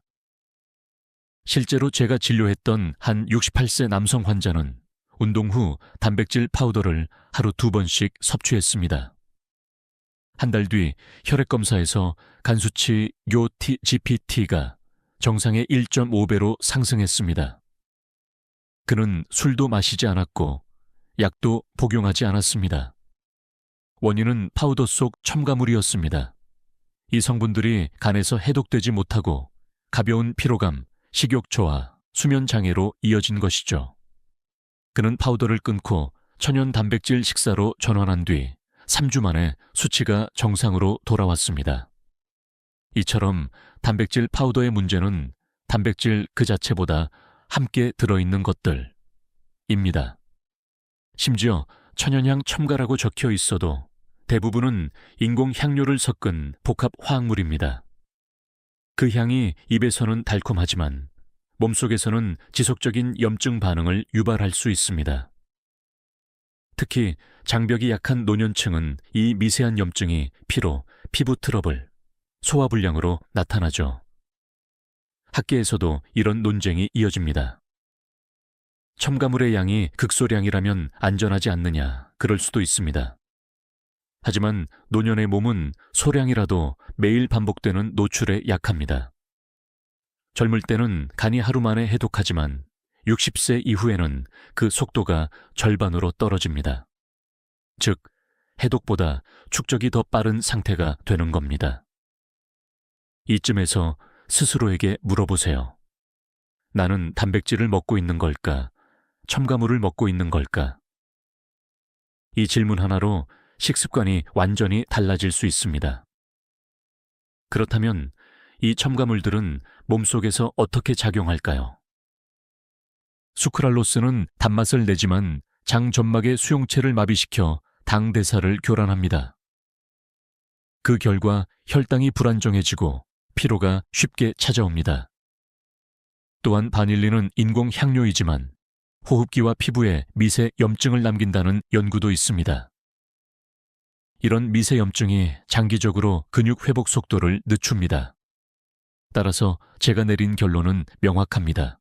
실제로 제가 진료했던 한 68세 남성 환자는 운동 후 단백질 파우더를 하루 2번씩 섭취했습니다. 한 달 뒤 혈액검사에서 간수치 GPT가 정상의 1.5배로 상승했습니다. 그는 술도 마시지 않았고 약도 복용하지 않았습니다. 원인은 파우더 속 첨가물이었습니다. 이 성분들이 간에서 해독되지 못하고 가벼운 피로감, 식욕 저하, 수면 장애로 이어진 것이죠. 그는 파우더를 끊고 천연 단백질 식사로 전환한 뒤 3주 만에 수치가 정상으로 돌아왔습니다. 이처럼 단백질 파우더의 문제는 단백질 그 자체보다 함께 들어있는 것들입니다. 심지어 천연향 첨가라고 적혀 있어도 대부분은 인공 향료를 섞은 복합 화학물입니다. 그 향이 입에서는 달콤하지만 몸속에서는 지속적인 염증 반응을 유발할 수 있습니다. 특히 장벽이 약한 노년층은 이 미세한 염증이 피로, 피부 트러블, 소화불량으로 나타나죠. 학계에서도 이런 논쟁이 이어집니다. 첨가물의 양이 극소량이라면 안전하지 않느냐, 그럴 수도 있습니다. 하지만 노년의 몸은 소량이라도 매일 반복되는 노출에 약합니다. 젊을 때는 간이 하루 만에 해독하지만 60세 이후에는 그 속도가 절반으로 떨어집니다. 즉, 해독보다 축적이 더 빠른 상태가 되는 겁니다. 이쯤에서 스스로에게 물어보세요. 나는 단백질을 먹고 있는 걸까? 첨가물을 먹고 있는 걸까? 이 질문 하나로 식습관이 완전히 달라질 수 있습니다. 그렇다면 이 첨가물들은 몸속에서 어떻게 작용할까요? 수크랄로스는 단맛을 내지만 장 점막의 수용체를 마비시켜 당 대사를 교란합니다. 그 결과 혈당이 불안정해지고 피로가 쉽게 찾아옵니다. 또한 바닐린은 인공 향료이지만 호흡기와 피부에 미세 염증을 남긴다는 연구도 있습니다. 이런 미세 염증이 장기적으로 근육 회복 속도를 늦춥니다. 따라서 제가 내린 결론은 명확합니다.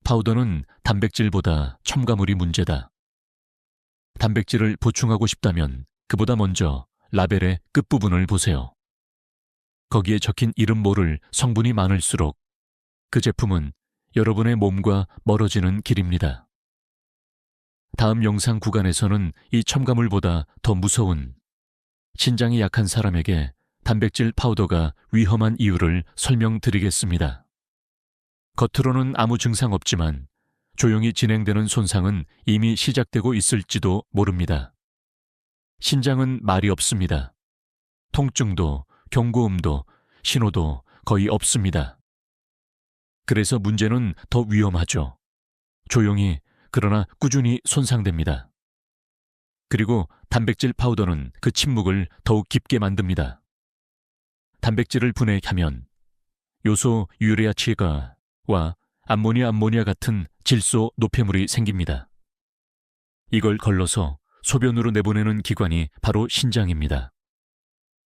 파우더는 단백질보다 첨가물이 문제다. 단백질을 보충하고 싶다면 그보다 먼저 라벨의 끝부분을 보세요. 거기에 적힌 이름 모를 성분이 많을수록 그 제품은 여러분의 몸과 멀어지는 길입니다. 다음 영상 구간에서는 이 첨가물보다 더 무서운 신장이 약한 사람에게 단백질 파우더가 위험한 이유를 설명드리겠습니다. 겉으로는 아무 증상 없지만 조용히 진행되는 손상은 이미 시작되고 있을지도 모릅니다. 신장은 말이 없습니다. 통증도 경고음도 신호도 거의 없습니다. 그래서 문제는 더 위험하죠. 조용히 그러나 꾸준히 손상됩니다. 그리고 단백질 파우더는 그 침묵을 더욱 깊게 만듭니다. 단백질을 분해하면 요소 유레아치가와 암모니아 같은 질소 노폐물이 생깁니다. 이걸 걸러서 소변으로 내보내는 기관이 바로 신장입니다.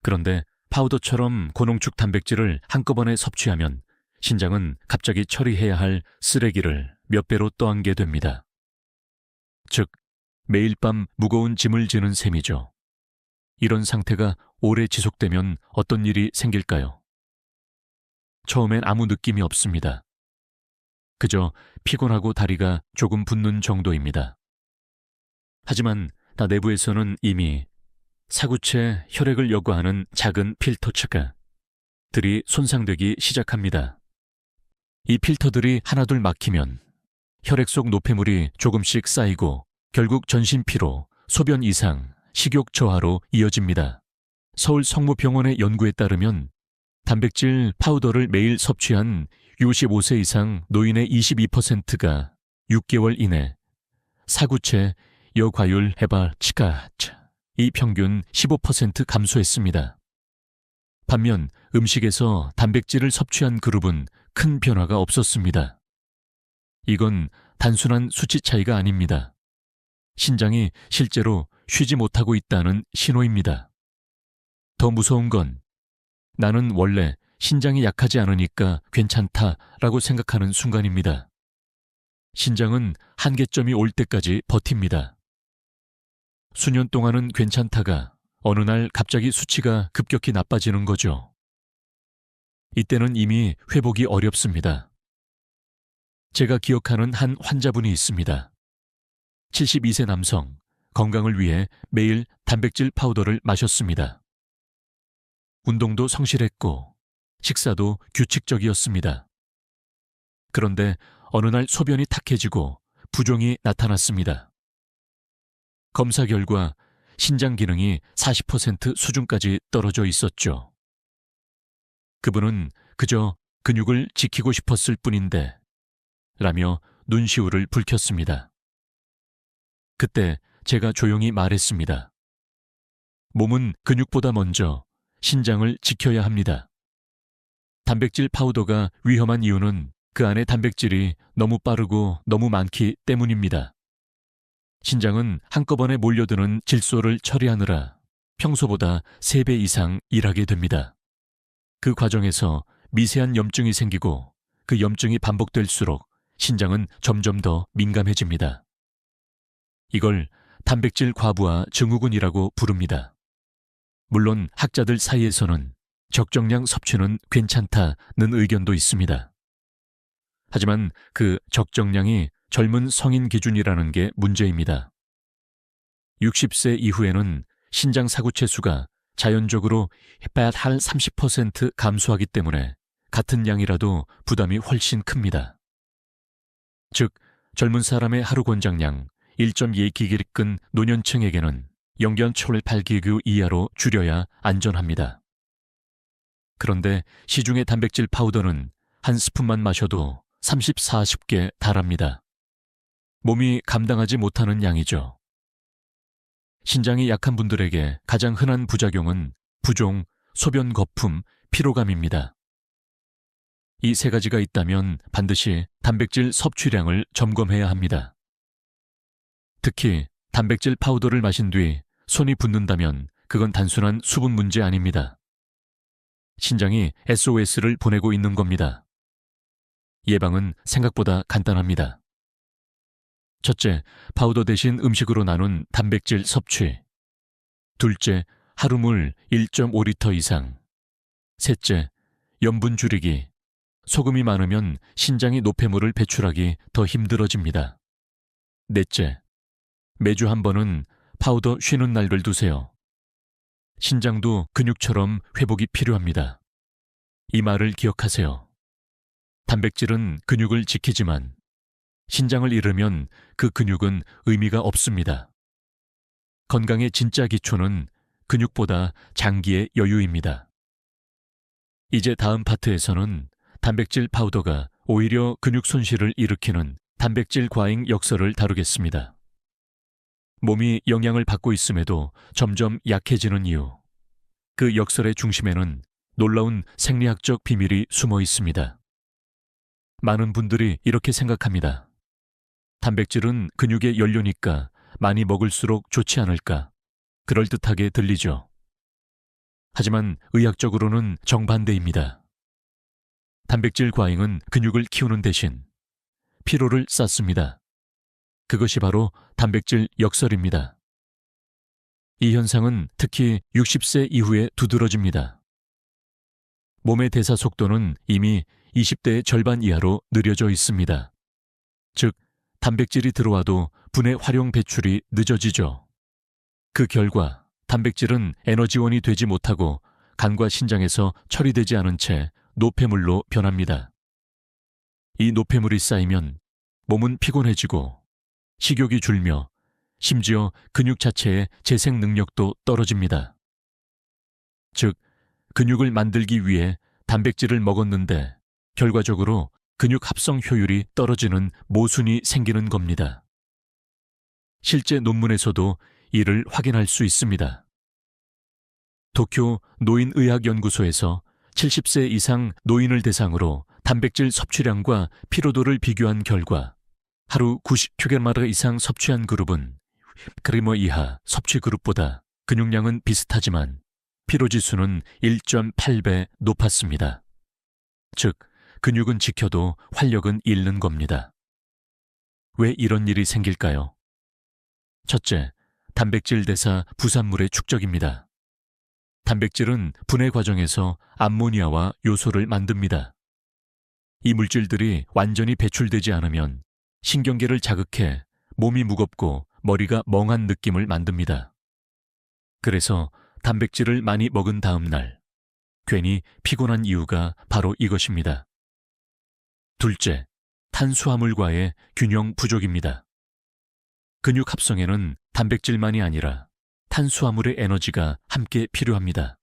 그런데 파우더처럼 고농축 단백질을 한꺼번에 섭취하면 신장은 갑자기 처리해야 할 쓰레기를 몇 배로 떠안게 됩니다. 즉, 매일 밤 무거운 짐을 지는 셈이죠. 이런 상태가 오래 지속되면 어떤 일이 생길까요? 처음엔 아무 느낌이 없습니다. 그저 피곤하고 다리가 조금 붓는 정도입니다. 하지만 나 내부에서는 이미 사구체 혈액을 여과하는 작은 필터체가 들이 손상되기 시작합니다. 이 필터들이 하나둘 막히면 혈액 속 노폐물이 조금씩 쌓이고 결국 전신 피로, 소변 이상, 식욕 저하로 이어집니다. 서울 성모병원의 연구에 따르면 단백질 파우더를 매일 섭취한 65세 이상 노인의 22%가 6개월 이내 사구체 여과율 헤바치카차 이 평균 15% 감소했습니다. 반면 음식에서 단백질을 섭취한 그룹은 큰 변화가 없었습니다. 이건 단순한 수치 차이가 아닙니다. 신장이 실제로 쉬지 못하고 있다는 신호입니다. 더 무서운 건 나는 원래 신장이 약하지 않으니까 괜찮다라고 생각하는 순간입니다. 신장은 한계점이 올 때까지 버팁니다. 수년 동안은 괜찮다가 어느 날 갑자기 수치가 급격히 나빠지는 거죠. 이때는 이미 회복이 어렵습니다. 제가 기억하는 한 환자분이 있습니다. 72세 남성, 건강을 위해 매일 단백질 파우더를 마셨습니다. 운동도 성실했고 식사도 규칙적이었습니다. 그런데 어느 날 소변이 탁해지고 부종이 나타났습니다. 검사 결과 신장 기능이 40% 수준까지 떨어져 있었죠. 그분은 그저 근육을 지키고 싶었을 뿐인데 라며 눈시울을 붉혔습니다. 그때 제가 조용히 말했습니다. 몸은 근육보다 먼저 신장을 지켜야 합니다. 단백질 파우더가 위험한 이유는 그 안에 단백질이 너무 빠르고 너무 많기 때문입니다. 신장은 한꺼번에 몰려드는 질소를 처리하느라 평소보다 3배 이상 일하게 됩니다. 그 과정에서 미세한 염증이 생기고 그 염증이 반복될수록 신장은 점점 더 민감해집니다. 이걸 단백질 과부하 증후군이라고 부릅니다. 물론 학자들 사이에서는 적정량 섭취는 괜찮다는 의견도 있습니다. 하지만 그 적정량이 젊은 성인 기준이라는 게 문제입니다. 60세 이후에는 신장 사구체 수가 자연적으로 햇볕 한 30% 감소하기 때문에 같은 양이라도 부담이 훨씬 큽니다. 즉, 젊은 사람의 하루 권장량 1.2kg급 노년층에게는 영견철 8기교 이하로 줄여야 안전합니다. 그런데 시중의 단백질 파우더는 한 스푼만 마셔도 30, 40개 달합니다. 몸이 감당하지 못하는 양이죠. 신장이 약한 분들에게 가장 흔한 부작용은 부종, 소변 거품, 피로감입니다. 이 3가지가 있다면 반드시 단백질 섭취량을 점검해야 합니다. 특히 단백질 파우더를 마신 뒤 손이 붓는다면 그건 단순한 수분 문제 아닙니다. 신장이 SOS를 보내고 있는 겁니다. 예방은 생각보다 간단합니다. 첫째, 파우더 대신 음식으로 나눈 단백질 섭취. 둘째, 하루 물 1.5리터 이상. 셋째, 염분 줄이기. 소금이 많으면 신장이 노폐물을 배출하기 더 힘들어집니다. 넷째, 매주 한 번은 파우더 쉬는 날을 두세요. 신장도 근육처럼 회복이 필요합니다. 이 말을 기억하세요. 단백질은 근육을 지키지만 신장을 잃으면 그 근육은 의미가 없습니다. 건강의 진짜 기초는 근육보다 장기의 여유입니다. 이제 다음 파트에서는 단백질 파우더가 오히려 근육 손실을 일으키는 단백질 과잉 역설을 다루겠습니다. 몸이 영양을 받고 있음에도 점점 약해지는 이유. 그 역설의 중심에는 놀라운 생리학적 비밀이 숨어 있습니다. 많은 분들이 이렇게 생각합니다. 단백질은 근육의 연료니까 많이 먹을수록 좋지 않을까? 그럴듯하게 들리죠. 하지만 의학적으로는 정반대입니다. 단백질 과잉은 근육을 키우는 대신 피로를 쌓습니다. 그것이 바로 단백질 역설입니다. 이 현상은 특히 60세 이후에 두드러집니다. 몸의 대사 속도는 이미 20대의 절반 이하로 느려져 있습니다. 즉, 단백질이 들어와도 분해 활용 배출이 늦어지죠. 그 결과 단백질은 에너지원이 되지 못하고 간과 신장에서 처리되지 않은 채 노폐물로 변합니다. 이 노폐물이 쌓이면 몸은 피곤해지고 식욕이 줄며 심지어 근육 자체의 재생 능력도 떨어집니다. 즉, 근육을 만들기 위해 단백질을 먹었는데 결과적으로 근육 합성 효율이 떨어지는 모순이 생기는 겁니다. 실제 논문에서도 이를 확인할 수 있습니다. 도쿄 노인의학연구소에서 70세 이상 노인을 대상으로 단백질 섭취량과 피로도를 비교한 결과 하루 90kg 이상 섭취한 그룹은 그리머 이하 섭취 그룹보다 근육량은 비슷하지만 피로지수는 1.8배 높았습니다. 즉, 근육은 지켜도 활력은 잃는 겁니다. 왜 이런 일이 생길까요? 첫째, 단백질 대사 부산물의 축적입니다. 단백질은 분해 과정에서 암모니아와 요소를 만듭니다. 이 물질들이 완전히 배출되지 않으면 신경계를 자극해 몸이 무겁고 머리가 멍한 느낌을 만듭니다. 그래서 단백질을 많이 먹은 다음 날, 괜히 피곤한 이유가 바로 이것입니다. 둘째, 탄수화물과의 균형 부족입니다. 근육 합성에는 단백질만이 아니라 탄수화물의 에너지가 함께 필요합니다.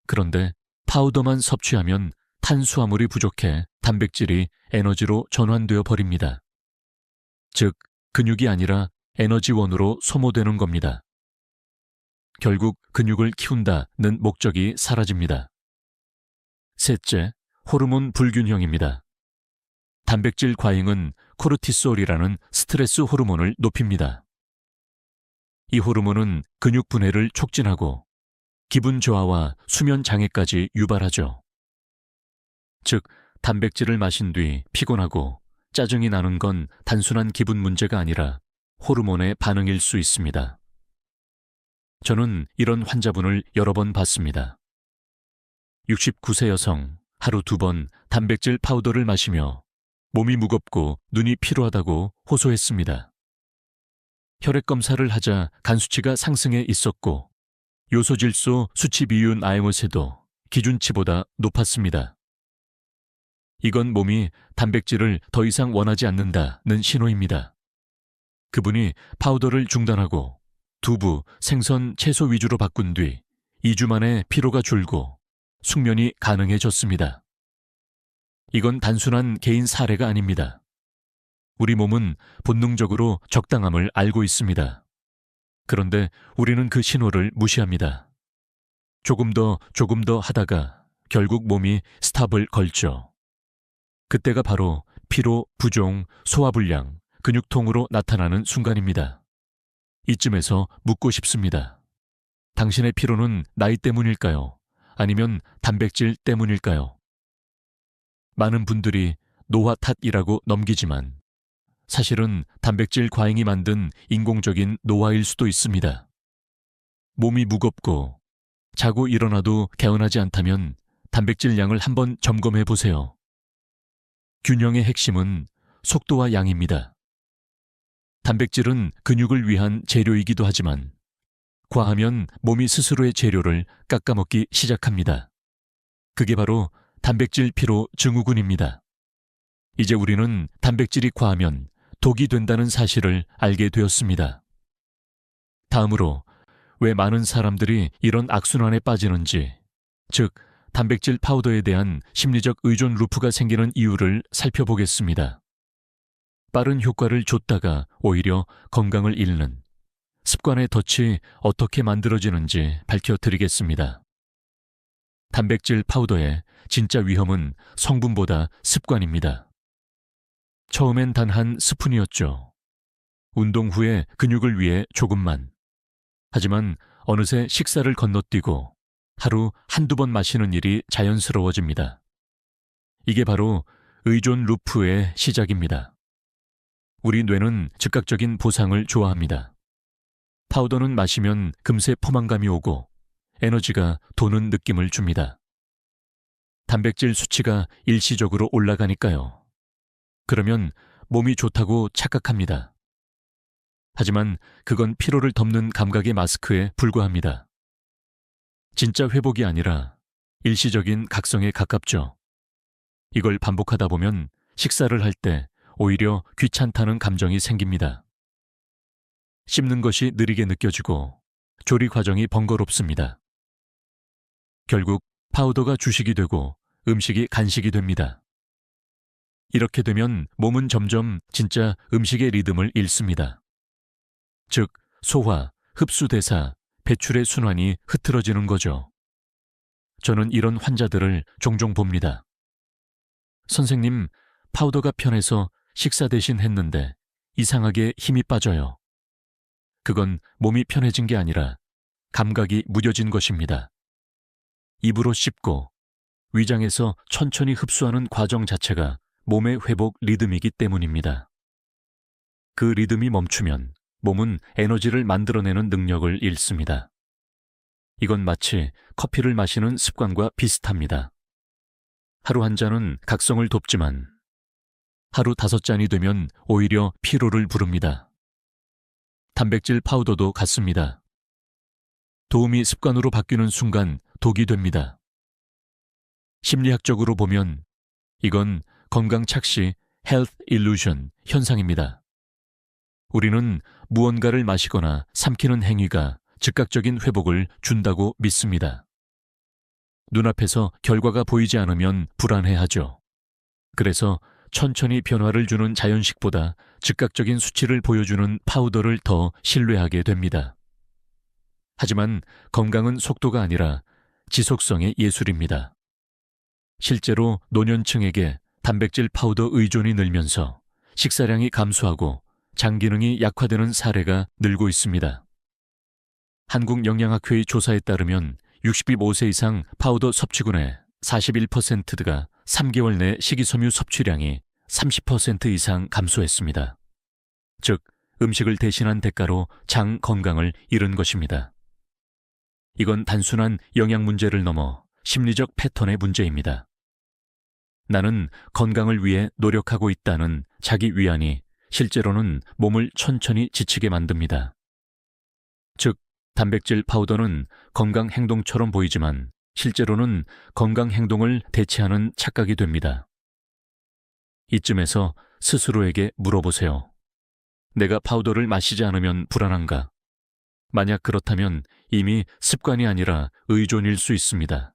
그런데 파우더만 섭취하면 탄수화물이 부족해 단백질이 에너지로 전환되어 버립니다. 즉, 근육이 아니라 에너지원으로 소모되는 겁니다. 결국 근육을 키운다는 목적이 사라집니다. 셋째, 호르몬 불균형입니다. 단백질 과잉은 코르티솔이라는 스트레스 호르몬을 높입니다. 이 호르몬은 근육 분해를 촉진하고 기분 저하와 수면 장애까지 유발하죠. 즉, 단백질을 마신 뒤 피곤하고 짜증이 나는 건 단순한 기분 문제가 아니라 호르몬의 반응일 수 있습니다. 저는 이런 환자분을 여러 번 봤습니다. 69세 여성, 하루 2번 단백질 파우더를 마시며 몸이 무겁고 눈이 피로하다고 호소했습니다. 혈액 검사를 하자 간 수치가 상승해 있었고 요소질소 수치 비율 아이모세도 기준치보다 높았습니다. 이건 몸이 단백질을 더 이상 원하지 않는다는 신호입니다. 그분이 파우더를 중단하고 두부, 생선, 채소 위주로 바꾼 뒤 2주 만에 피로가 줄고 숙면이 가능해졌습니다. 이건 단순한 개인 사례가 아닙니다. 우리 몸은 본능적으로 적당함을 알고 있습니다. 그런데 우리는 그 신호를 무시합니다. 조금 더 하다가 결국 몸이 스탑을 걸죠. 그때가 바로 피로, 부종, 소화불량, 근육통으로 나타나는 순간입니다. 이쯤에서 묻고 싶습니다. 당신의 피로는 나이 때문일까요? 아니면 단백질 때문일까요? 많은 분들이 노화 탓이라고 넘기지만 사실은 단백질 과잉이 만든 인공적인 노화일 수도 있습니다. 몸이 무겁고 자고 일어나도 개운하지 않다면 단백질 양을 한번 점검해 보세요. 균형의 핵심은 속도와 양입니다. 단백질은 근육을 위한 재료이기도 하지만 과하면 몸이 스스로의 재료를 깎아먹기 시작합니다. 그게 바로 단백질 피로 증후군입니다. 이제 우리는 단백질이 과하면 독이 된다는 사실을 알게 되었습니다. 다음으로 왜 많은 사람들이 이런 악순환에 빠지는지, 즉 단백질 파우더에 대한 심리적 의존 루프가 생기는 이유를 살펴보겠습니다. 빠른 효과를 줬다가 오히려 건강을 잃는 습관의 덫이 어떻게 만들어지는지 밝혀드리겠습니다. 단백질 파우더의 진짜 위험은 성분보다 습관입니다. 처음엔 단 한 스푼이었죠. 운동 후에 근육을 위해 조금만. 하지만 어느새 식사를 건너뛰고 하루 한두 번 마시는 일이 자연스러워집니다. 이게 바로 의존 루프의 시작입니다. 우리 뇌는 즉각적인 보상을 좋아합니다. 파우더는 마시면 금세 포만감이 오고 에너지가 도는 느낌을 줍니다. 단백질 수치가 일시적으로 올라가니까요. 그러면 몸이 좋다고 착각합니다. 하지만 그건 피로를 덮는 감각의 마스크에 불과합니다. 진짜 회복이 아니라 일시적인 각성에 가깝죠. 이걸 반복하다 보면 식사를 할 때 오히려 귀찮다는 감정이 생깁니다. 씹는 것이 느리게 느껴지고 조리 과정이 번거롭습니다. 결국 파우더가 주식이 되고 음식이 간식이 됩니다. 이렇게 되면 몸은 점점 진짜 음식의 리듬을 잃습니다. 즉, 소화, 흡수 대사, 배출의 순환이 흐트러지는 거죠. 저는 이런 환자들을 종종 봅니다. 선생님, 파우더가 편해서 식사 대신 했는데 이상하게 힘이 빠져요. 그건 몸이 편해진 게 아니라 감각이 무뎌진 것입니다. 입으로 씹고 위장에서 천천히 흡수하는 과정 자체가 몸의 회복 리듬이기 때문입니다. 그 리듬이 멈추면 몸은 에너지를 만들어내는 능력을 잃습니다. 이건 마치 커피를 마시는 습관과 비슷합니다. 하루 한 잔은 각성을 돕지만 하루 5잔이 되면 오히려 피로를 부릅니다. 단백질 파우더도 같습니다. 도움이 습관으로 바뀌는 순간 독이 됩니다. 심리학적으로 보면 이건 건강 착시 (health illusion) 현상입니다. 우리는 무언가를 마시거나 삼키는 행위가 즉각적인 회복을 준다고 믿습니다. 눈앞에서 결과가 보이지 않으면 불안해하죠. 그래서 천천히 변화를 주는 자연식보다 즉각적인 수치를 보여주는 파우더를 더 신뢰하게 됩니다. 하지만 건강은 속도가 아니라 지속성의 예술입니다. 실제로 노년층에게 단백질 파우더 의존이 늘면서 식사량이 감소하고 장 기능이 약화되는 사례가 늘고 있습니다. 한국영양학회의 조사에 따르면 65세 이상 파우더 섭취군의 41%가 3개월 내 식이섬유 섭취량이 30% 이상 감소했습니다. 즉, 음식을 대신한 대가로 장 건강을 잃은 것입니다. 이건 단순한 영양 문제를 넘어 심리적 패턴의 문제입니다. 나는 건강을 위해 노력하고 있다는 자기 위안이 실제로는 몸을 천천히 지치게 만듭니다. 즉, 단백질 파우더는 건강 행동처럼 보이지만 실제로는 건강 행동을 대체하는 착각이 됩니다. 이쯤에서 스스로에게 물어보세요. 내가 파우더를 마시지 않으면 불안한가? 만약 그렇다면 이미 습관이 아니라 의존일 수 있습니다.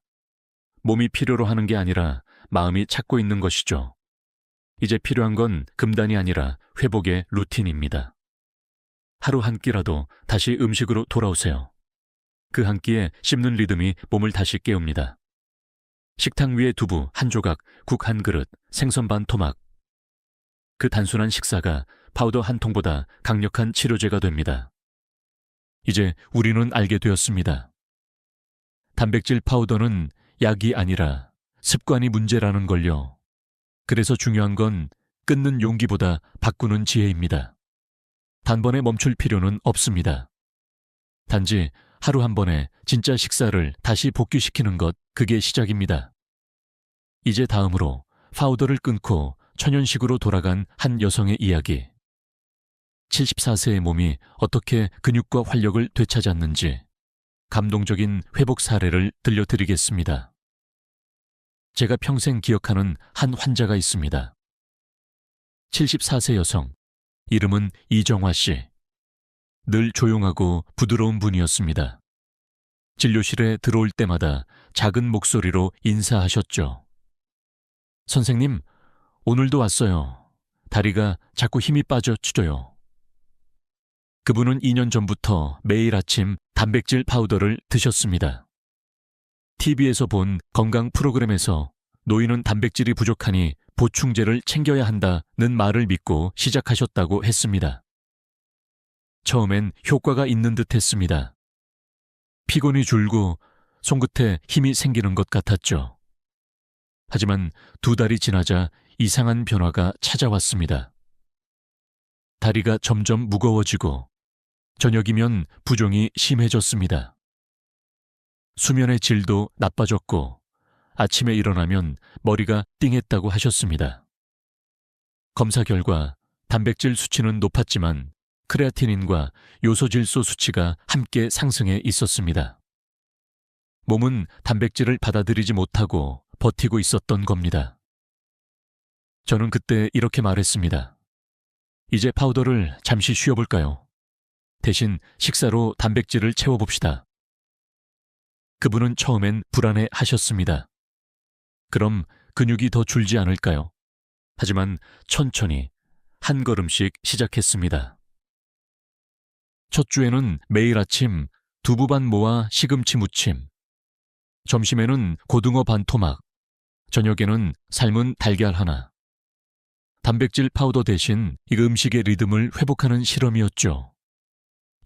몸이 필요로 하는 게 아니라 마음이 찾고 있는 것이죠. 이제 필요한 건 금단이 아니라 회복의 루틴입니다. 하루 한 끼라도 다시 음식으로 돌아오세요. 그 한 끼에 씹는 리듬이 몸을 다시 깨웁니다. 식탁 위에 두부 한 조각, 국 한 그릇, 생선 반 토막. 그 단순한 식사가 파우더 한 통보다 강력한 치료제가 됩니다. 이제 우리는 알게 되었습니다. 단백질 파우더는 약이 아니라 습관이 문제라는 걸요. 그래서 중요한 건 끊는 용기보다 바꾸는 지혜입니다. 단번에 멈출 필요는 없습니다. 단지 하루 한 번에 진짜 식사를 다시 복귀시키는 것, 그게 시작입니다. 이제 다음으로 파우더를 끊고 천연식으로 돌아간 한 여성의 이야기. 74세의 몸이 어떻게 근육과 활력을 되찾았는지 감동적인 회복 사례를 들려드리겠습니다. 제가 평생 기억하는 한 환자가 있습니다. 74세 여성, 이름은 이정화 씨. 늘 조용하고 부드러운 분이었습니다. 진료실에 들어올 때마다 작은 목소리로 인사하셨죠. 선생님, 오늘도 왔어요. 다리가 자꾸 힘이 빠져 추져요. 그분은 2년 전부터 매일 아침 단백질 파우더를 드셨습니다. TV에서 본 건강 프로그램에서 노인은 단백질이 부족하니 보충제를 챙겨야 한다는 말을 믿고 시작하셨다고 했습니다. 처음엔 효과가 있는 듯 했습니다. 피곤이 줄고 손끝에 힘이 생기는 것 같았죠. 하지만 2달이 지나자 이상한 변화가 찾아왔습니다. 다리가 점점 무거워지고 저녁이면 부종이 심해졌습니다. 수면의 질도 나빠졌고 아침에 일어나면 머리가 띵했다고 하셨습니다. 검사 결과 단백질 수치는 높았지만 크레아티닌과 요소질소 수치가 함께 상승해 있었습니다. 몸은 단백질을 받아들이지 못하고 버티고 있었던 겁니다. 저는 그때 이렇게 말했습니다. 이제 파우더를 잠시 쉬어볼까요? 대신 식사로 단백질을 채워봅시다. 그분은 처음엔 불안해 하셨습니다. 그럼 근육이 더 줄지 않을까요? 하지만 천천히 한 걸음씩 시작했습니다. 첫 주에는 매일 아침 두부 반 모아 시금치 무침, 점심에는 고등어 반 토막, 저녁에는 삶은 달걀 하나. 단백질 파우더 대신 이 음식의 리듬을 회복하는 실험이었죠.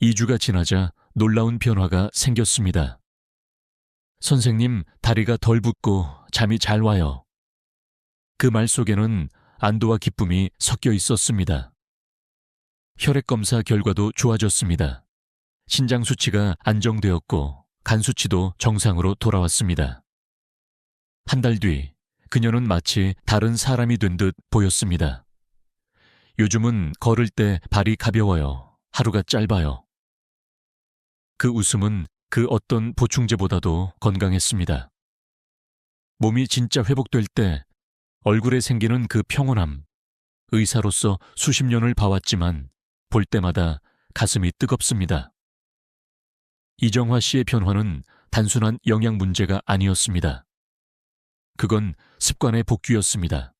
2주가 지나자 놀라운 변화가 생겼습니다. 선생님, 다리가 덜 붓고 잠이 잘 와요. 그 말 속에는 안도와 기쁨이 섞여 있었습니다. 혈액 검사 결과도 좋아졌습니다. 신장 수치가 안정되었고 간 수치도 정상으로 돌아왔습니다. 한 달 뒤 그녀는 마치 다른 사람이 된 듯 보였습니다. 요즘은 걸을 때 발이 가벼워요. 하루가 짧아요. 그 웃음은 그 어떤 보충제보다도 건강했습니다. 몸이 진짜 회복될 때 얼굴에 생기는 그 평온함, 의사로서 수십 년을 봐왔지만 볼 때마다 가슴이 뜨겁습니다. 이정화 씨의 변화는 단순한 영양 문제가 아니었습니다. 그건 습관의 복귀였습니다.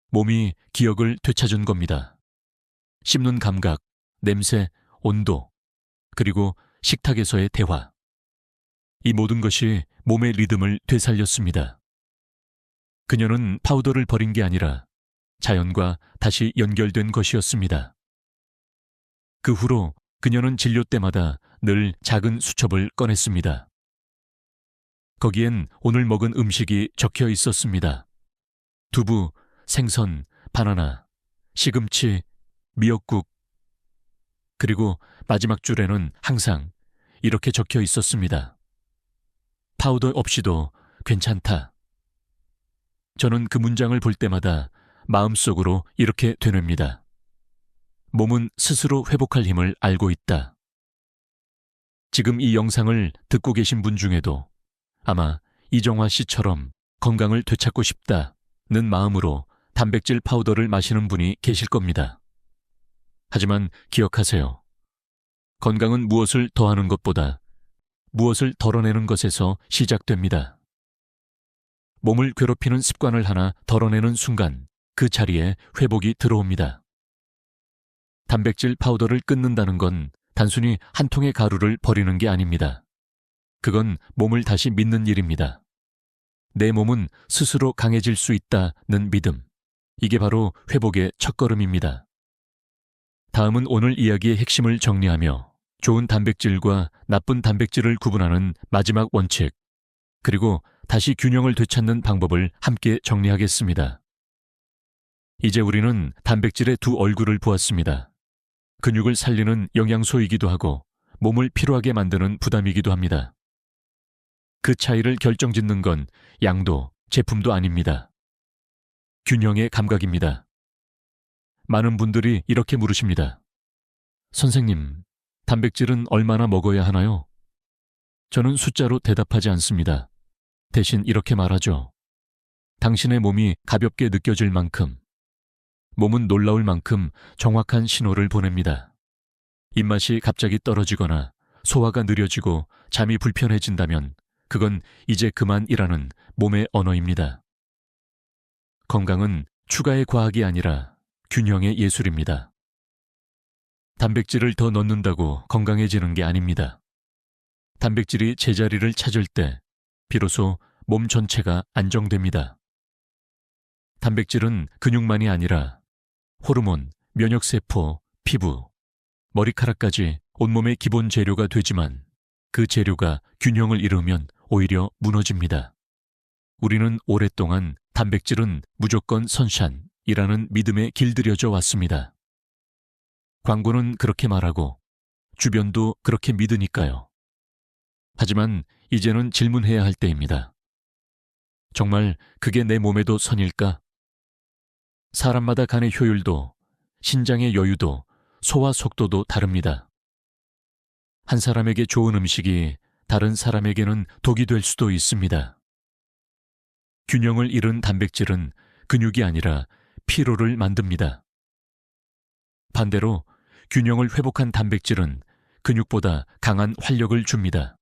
몸이 기억을 되찾은 겁니다. 씹는 감각, 냄새, 온도, 그리고 식탁에서의 대화. 이 모든 것이 몸의 리듬을 되살렸습니다. 그녀는 파우더를 버린 게 아니라 자연과 다시 연결된 것이었습니다. 그 후로 그녀는 진료 때마다 늘 작은 수첩을 꺼냈습니다. 거기엔 오늘 먹은 음식이 적혀 있었습니다. 두부, 생선, 바나나, 시금치, 미역국, 그리고 마지막 줄에는 항상 이렇게 적혀 있었습니다. 파우더 없이도 괜찮다. 저는 그 문장을 볼 때마다 마음속으로 이렇게 되뇌입니다. 몸은 스스로 회복할 힘을 알고 있다. 지금 이 영상을 듣고 계신 분 중에도 아마 이정화 씨처럼 건강을 되찾고 싶다는 마음으로 단백질 파우더를 마시는 분이 계실 겁니다. 하지만 기억하세요. 건강은 무엇을 더하는 것보다 무엇을 덜어내는 것에서 시작됩니다. 몸을 괴롭히는 습관을 하나 덜어내는 순간 그 자리에 회복이 들어옵니다. 단백질 파우더를 끊는다는 건 단순히 한 통의 가루를 버리는 게 아닙니다. 그건 몸을 다시 믿는 일입니다. 내 몸은 스스로 강해질 수 있다는 믿음. 이게 바로 회복의 첫걸음입니다. 다음은 오늘 이야기의 핵심을 정리하며 좋은 단백질과 나쁜 단백질을 구분하는 마지막 원칙, 그리고 다시 균형을 되찾는 방법을 함께 정리하겠습니다. 이제 우리는 단백질의 두 얼굴을 보았습니다. 근육을 살리는 영양소이기도 하고 몸을 피로하게 만드는 부담이기도 합니다. 그 차이를 결정짓는 건 양도, 제품도 아닙니다. 균형의 감각입니다. 많은 분들이 이렇게 물으십니다. 선생님, 단백질은 얼마나 먹어야 하나요? 저는 숫자로 대답하지 않습니다. 대신 이렇게 말하죠. 당신의 몸이 가볍게 느껴질 만큼, 몸은 놀라울 만큼 정확한 신호를 보냅니다. 입맛이 갑자기 떨어지거나 소화가 느려지고 잠이 불편해진다면 그건 이제 그만이라는 몸의 언어입니다. 건강은 추가의 과학이 아니라 균형의 예술입니다. 단백질을 더 넣는다고 건강해지는 게 아닙니다. 단백질이 제자리를 찾을 때 비로소 몸 전체가 안정됩니다. 단백질은 근육만이 아니라 호르몬, 면역세포, 피부, 머리카락까지 온몸의 기본 재료가 되지만 그 재료가 균형을 잃으면 오히려 무너집니다. 우리는 오랫동안 단백질은 무조건 선샤인이라는 믿음에 길들여져 왔습니다. 광고는 그렇게 말하고 주변도 그렇게 믿으니까요. 하지만 이제는 질문해야 할 때입니다. 정말 그게 내 몸에도 선일까? 사람마다 간의 효율도, 신장의 여유도, 소화 속도도 다릅니다. 한 사람에게 좋은 음식이 다른 사람에게는 독이 될 수도 있습니다. 균형을 잃은 단백질은 근육이 아니라 피로를 만듭니다. 반대로 균형을 회복한 단백질은 근육보다 강한 활력을 줍니다.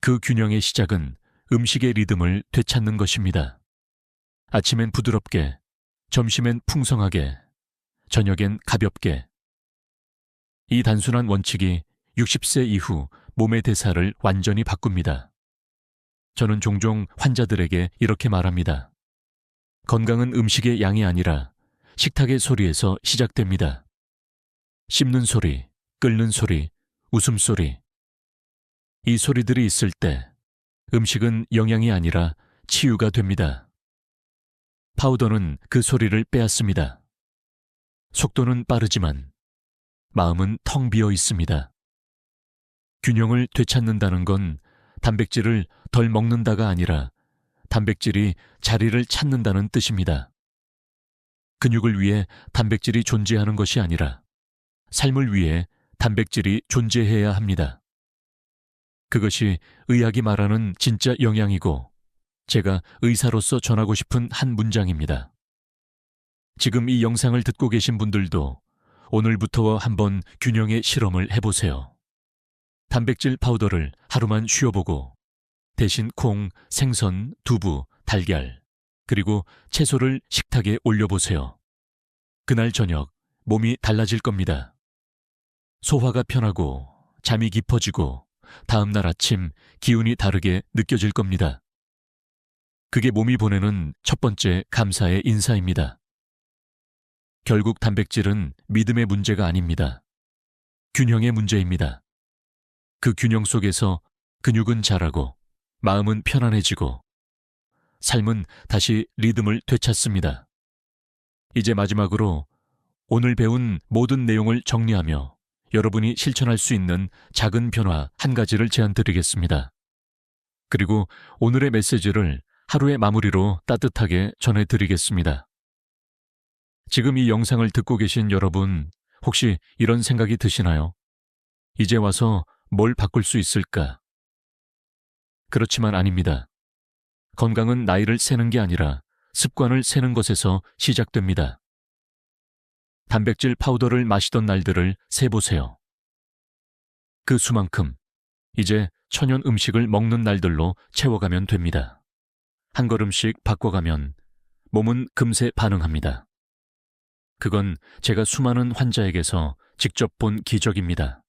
그 균형의 시작은 음식의 리듬을 되찾는 것입니다. 아침엔 부드럽게, 점심엔 풍성하게, 저녁엔 가볍게. 이 단순한 원칙이 60세 이후 몸의 대사를 완전히 바꿉니다. 저는 종종 환자들에게 이렇게 말합니다. 건강은 음식의 양이 아니라 식탁의 소리에서 시작됩니다. 씹는 소리, 끓는 소리, 웃음소리. 이 소리들이 있을 때 음식은 영양이 아니라 치유가 됩니다. 파우더는 그 소리를 빼앗습니다. 속도는 빠르지만 마음은 텅 비어 있습니다. 균형을 되찾는다는 건 단백질을 덜 먹는다가 아니라 단백질이 자리를 찾는다는 뜻입니다. 근육을 위해 단백질이 존재하는 것이 아니라 삶을 위해 단백질이 존재해야 합니다. 그것이 의학이 말하는 진짜 영양이고 제가 의사로서 전하고 싶은 한 문장입니다. 지금 이 영상을 듣고 계신 분들도 오늘부터 한번 균형의 실험을 해보세요. 단백질 파우더를 하루만 쉬어보고 대신 콩, 생선, 두부, 달걀, 그리고 채소를 식탁에 올려보세요. 그날 저녁 몸이 달라질 겁니다. 소화가 편하고 잠이 깊어지고 다음날 아침 기운이 다르게 느껴질 겁니다. 그게 몸이 보내는 첫 번째 감사의 인사입니다. 결국 단백질은 믿음의 문제가 아닙니다. 균형의 문제입니다. 그 균형 속에서 근육은 자라고 마음은 편안해지고 삶은 다시 리듬을 되찾습니다. 이제 마지막으로 오늘 배운 모든 내용을 정리하며 여러분이 실천할 수 있는 작은 변화 한 가지를 제안드리겠습니다. 그리고 오늘의 메시지를 하루의 마무리로 따뜻하게 전해드리겠습니다. 지금 이 영상을 듣고 계신 여러분, 혹시 이런 생각이 드시나요? 이제 와서 뭘 바꿀 수 있을까? 그렇지만 아닙니다. 건강은 나이를 세는 게 아니라 습관을 세는 것에서 시작됩니다. 단백질 파우더를 마시던 날들을 세보세요. 그 수만큼 이제 천연 음식을 먹는 날들로 채워가면 됩니다. 한 걸음씩 바꿔가면 몸은 금세 반응합니다. 그건 제가 수많은 환자에게서 직접 본 기적입니다.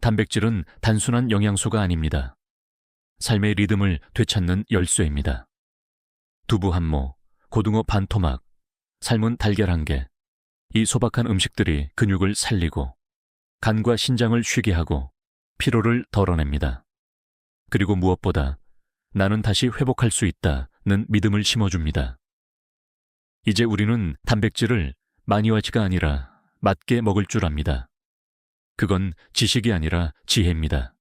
단백질은 단순한 영양소가 아닙니다. 삶의 리듬을 되찾는 열쇠입니다. 두부 한 모, 고등어 반 토막, 삶은 달걀 한 개, 이 소박한 음식들이 근육을 살리고 간과 신장을 쉬게 하고 피로를 덜어냅니다. 그리고 무엇보다 나는 다시 회복할 수 있다는 믿음을 심어줍니다. 이제 우리는 단백질을 마니와지가 아니라 맞게 먹을 줄 압니다. 그건 지식이 아니라 지혜입니다.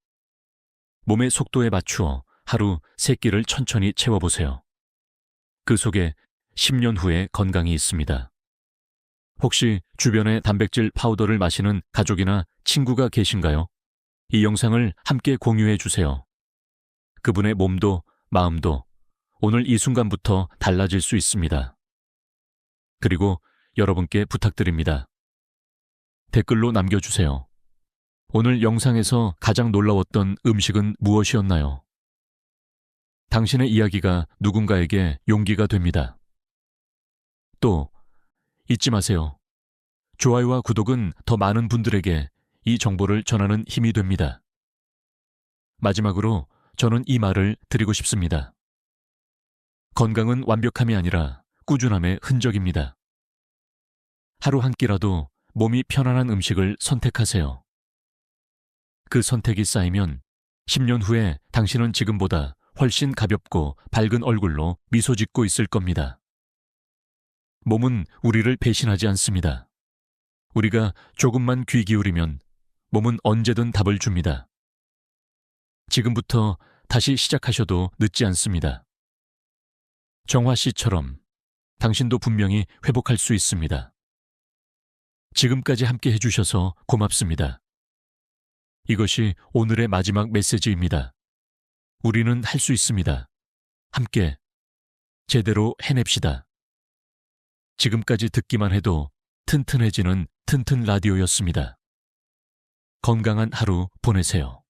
몸의 속도에 맞추어 하루 3끼를 천천히 채워보세요. 그 속에 10년 후의 건강이 있습니다. 혹시 주변에 단백질 파우더를 마시는 가족이나 친구가 계신가요? 이 영상을 함께 공유해 주세요. 그분의 몸도 마음도 오늘 이 순간부터 달라질 수 있습니다. 그리고 여러분께 부탁드립니다. 댓글로 남겨주세요. 오늘 영상에서 가장 놀라웠던 음식은 무엇이었나요? 당신의 이야기가 누군가에게 용기가 됩니다. 또 잊지 마세요. 좋아요와 구독은 더 많은 분들에게 이 정보를 전하는 힘이 됩니다. 마지막으로 저는 이 말을 드리고 싶습니다. 건강은 완벽함이 아니라 꾸준함의 흔적입니다. 하루 한 끼라도 몸이 편안한 음식을 선택하세요. 그 선택이 쌓이면 10년 후에 당신은 지금보다 훨씬 가볍고 밝은 얼굴로 미소 짓고 있을 겁니다. 몸은 우리를 배신하지 않습니다. 우리가 조금만 귀 기울이면 몸은 언제든 답을 줍니다. 지금부터 다시 시작하셔도 늦지 않습니다. 정화 씨처럼 당신도 분명히 회복할 수 있습니다. 지금까지 함께 해주셔서 고맙습니다. 이것이 오늘의 마지막 메시지입니다. 우리는 할 수 있습니다. 함께 제대로 해냅시다. 지금까지 듣기만 해도 튼튼해지는 튼튼 라디오였습니다. 건강한 하루 보내세요.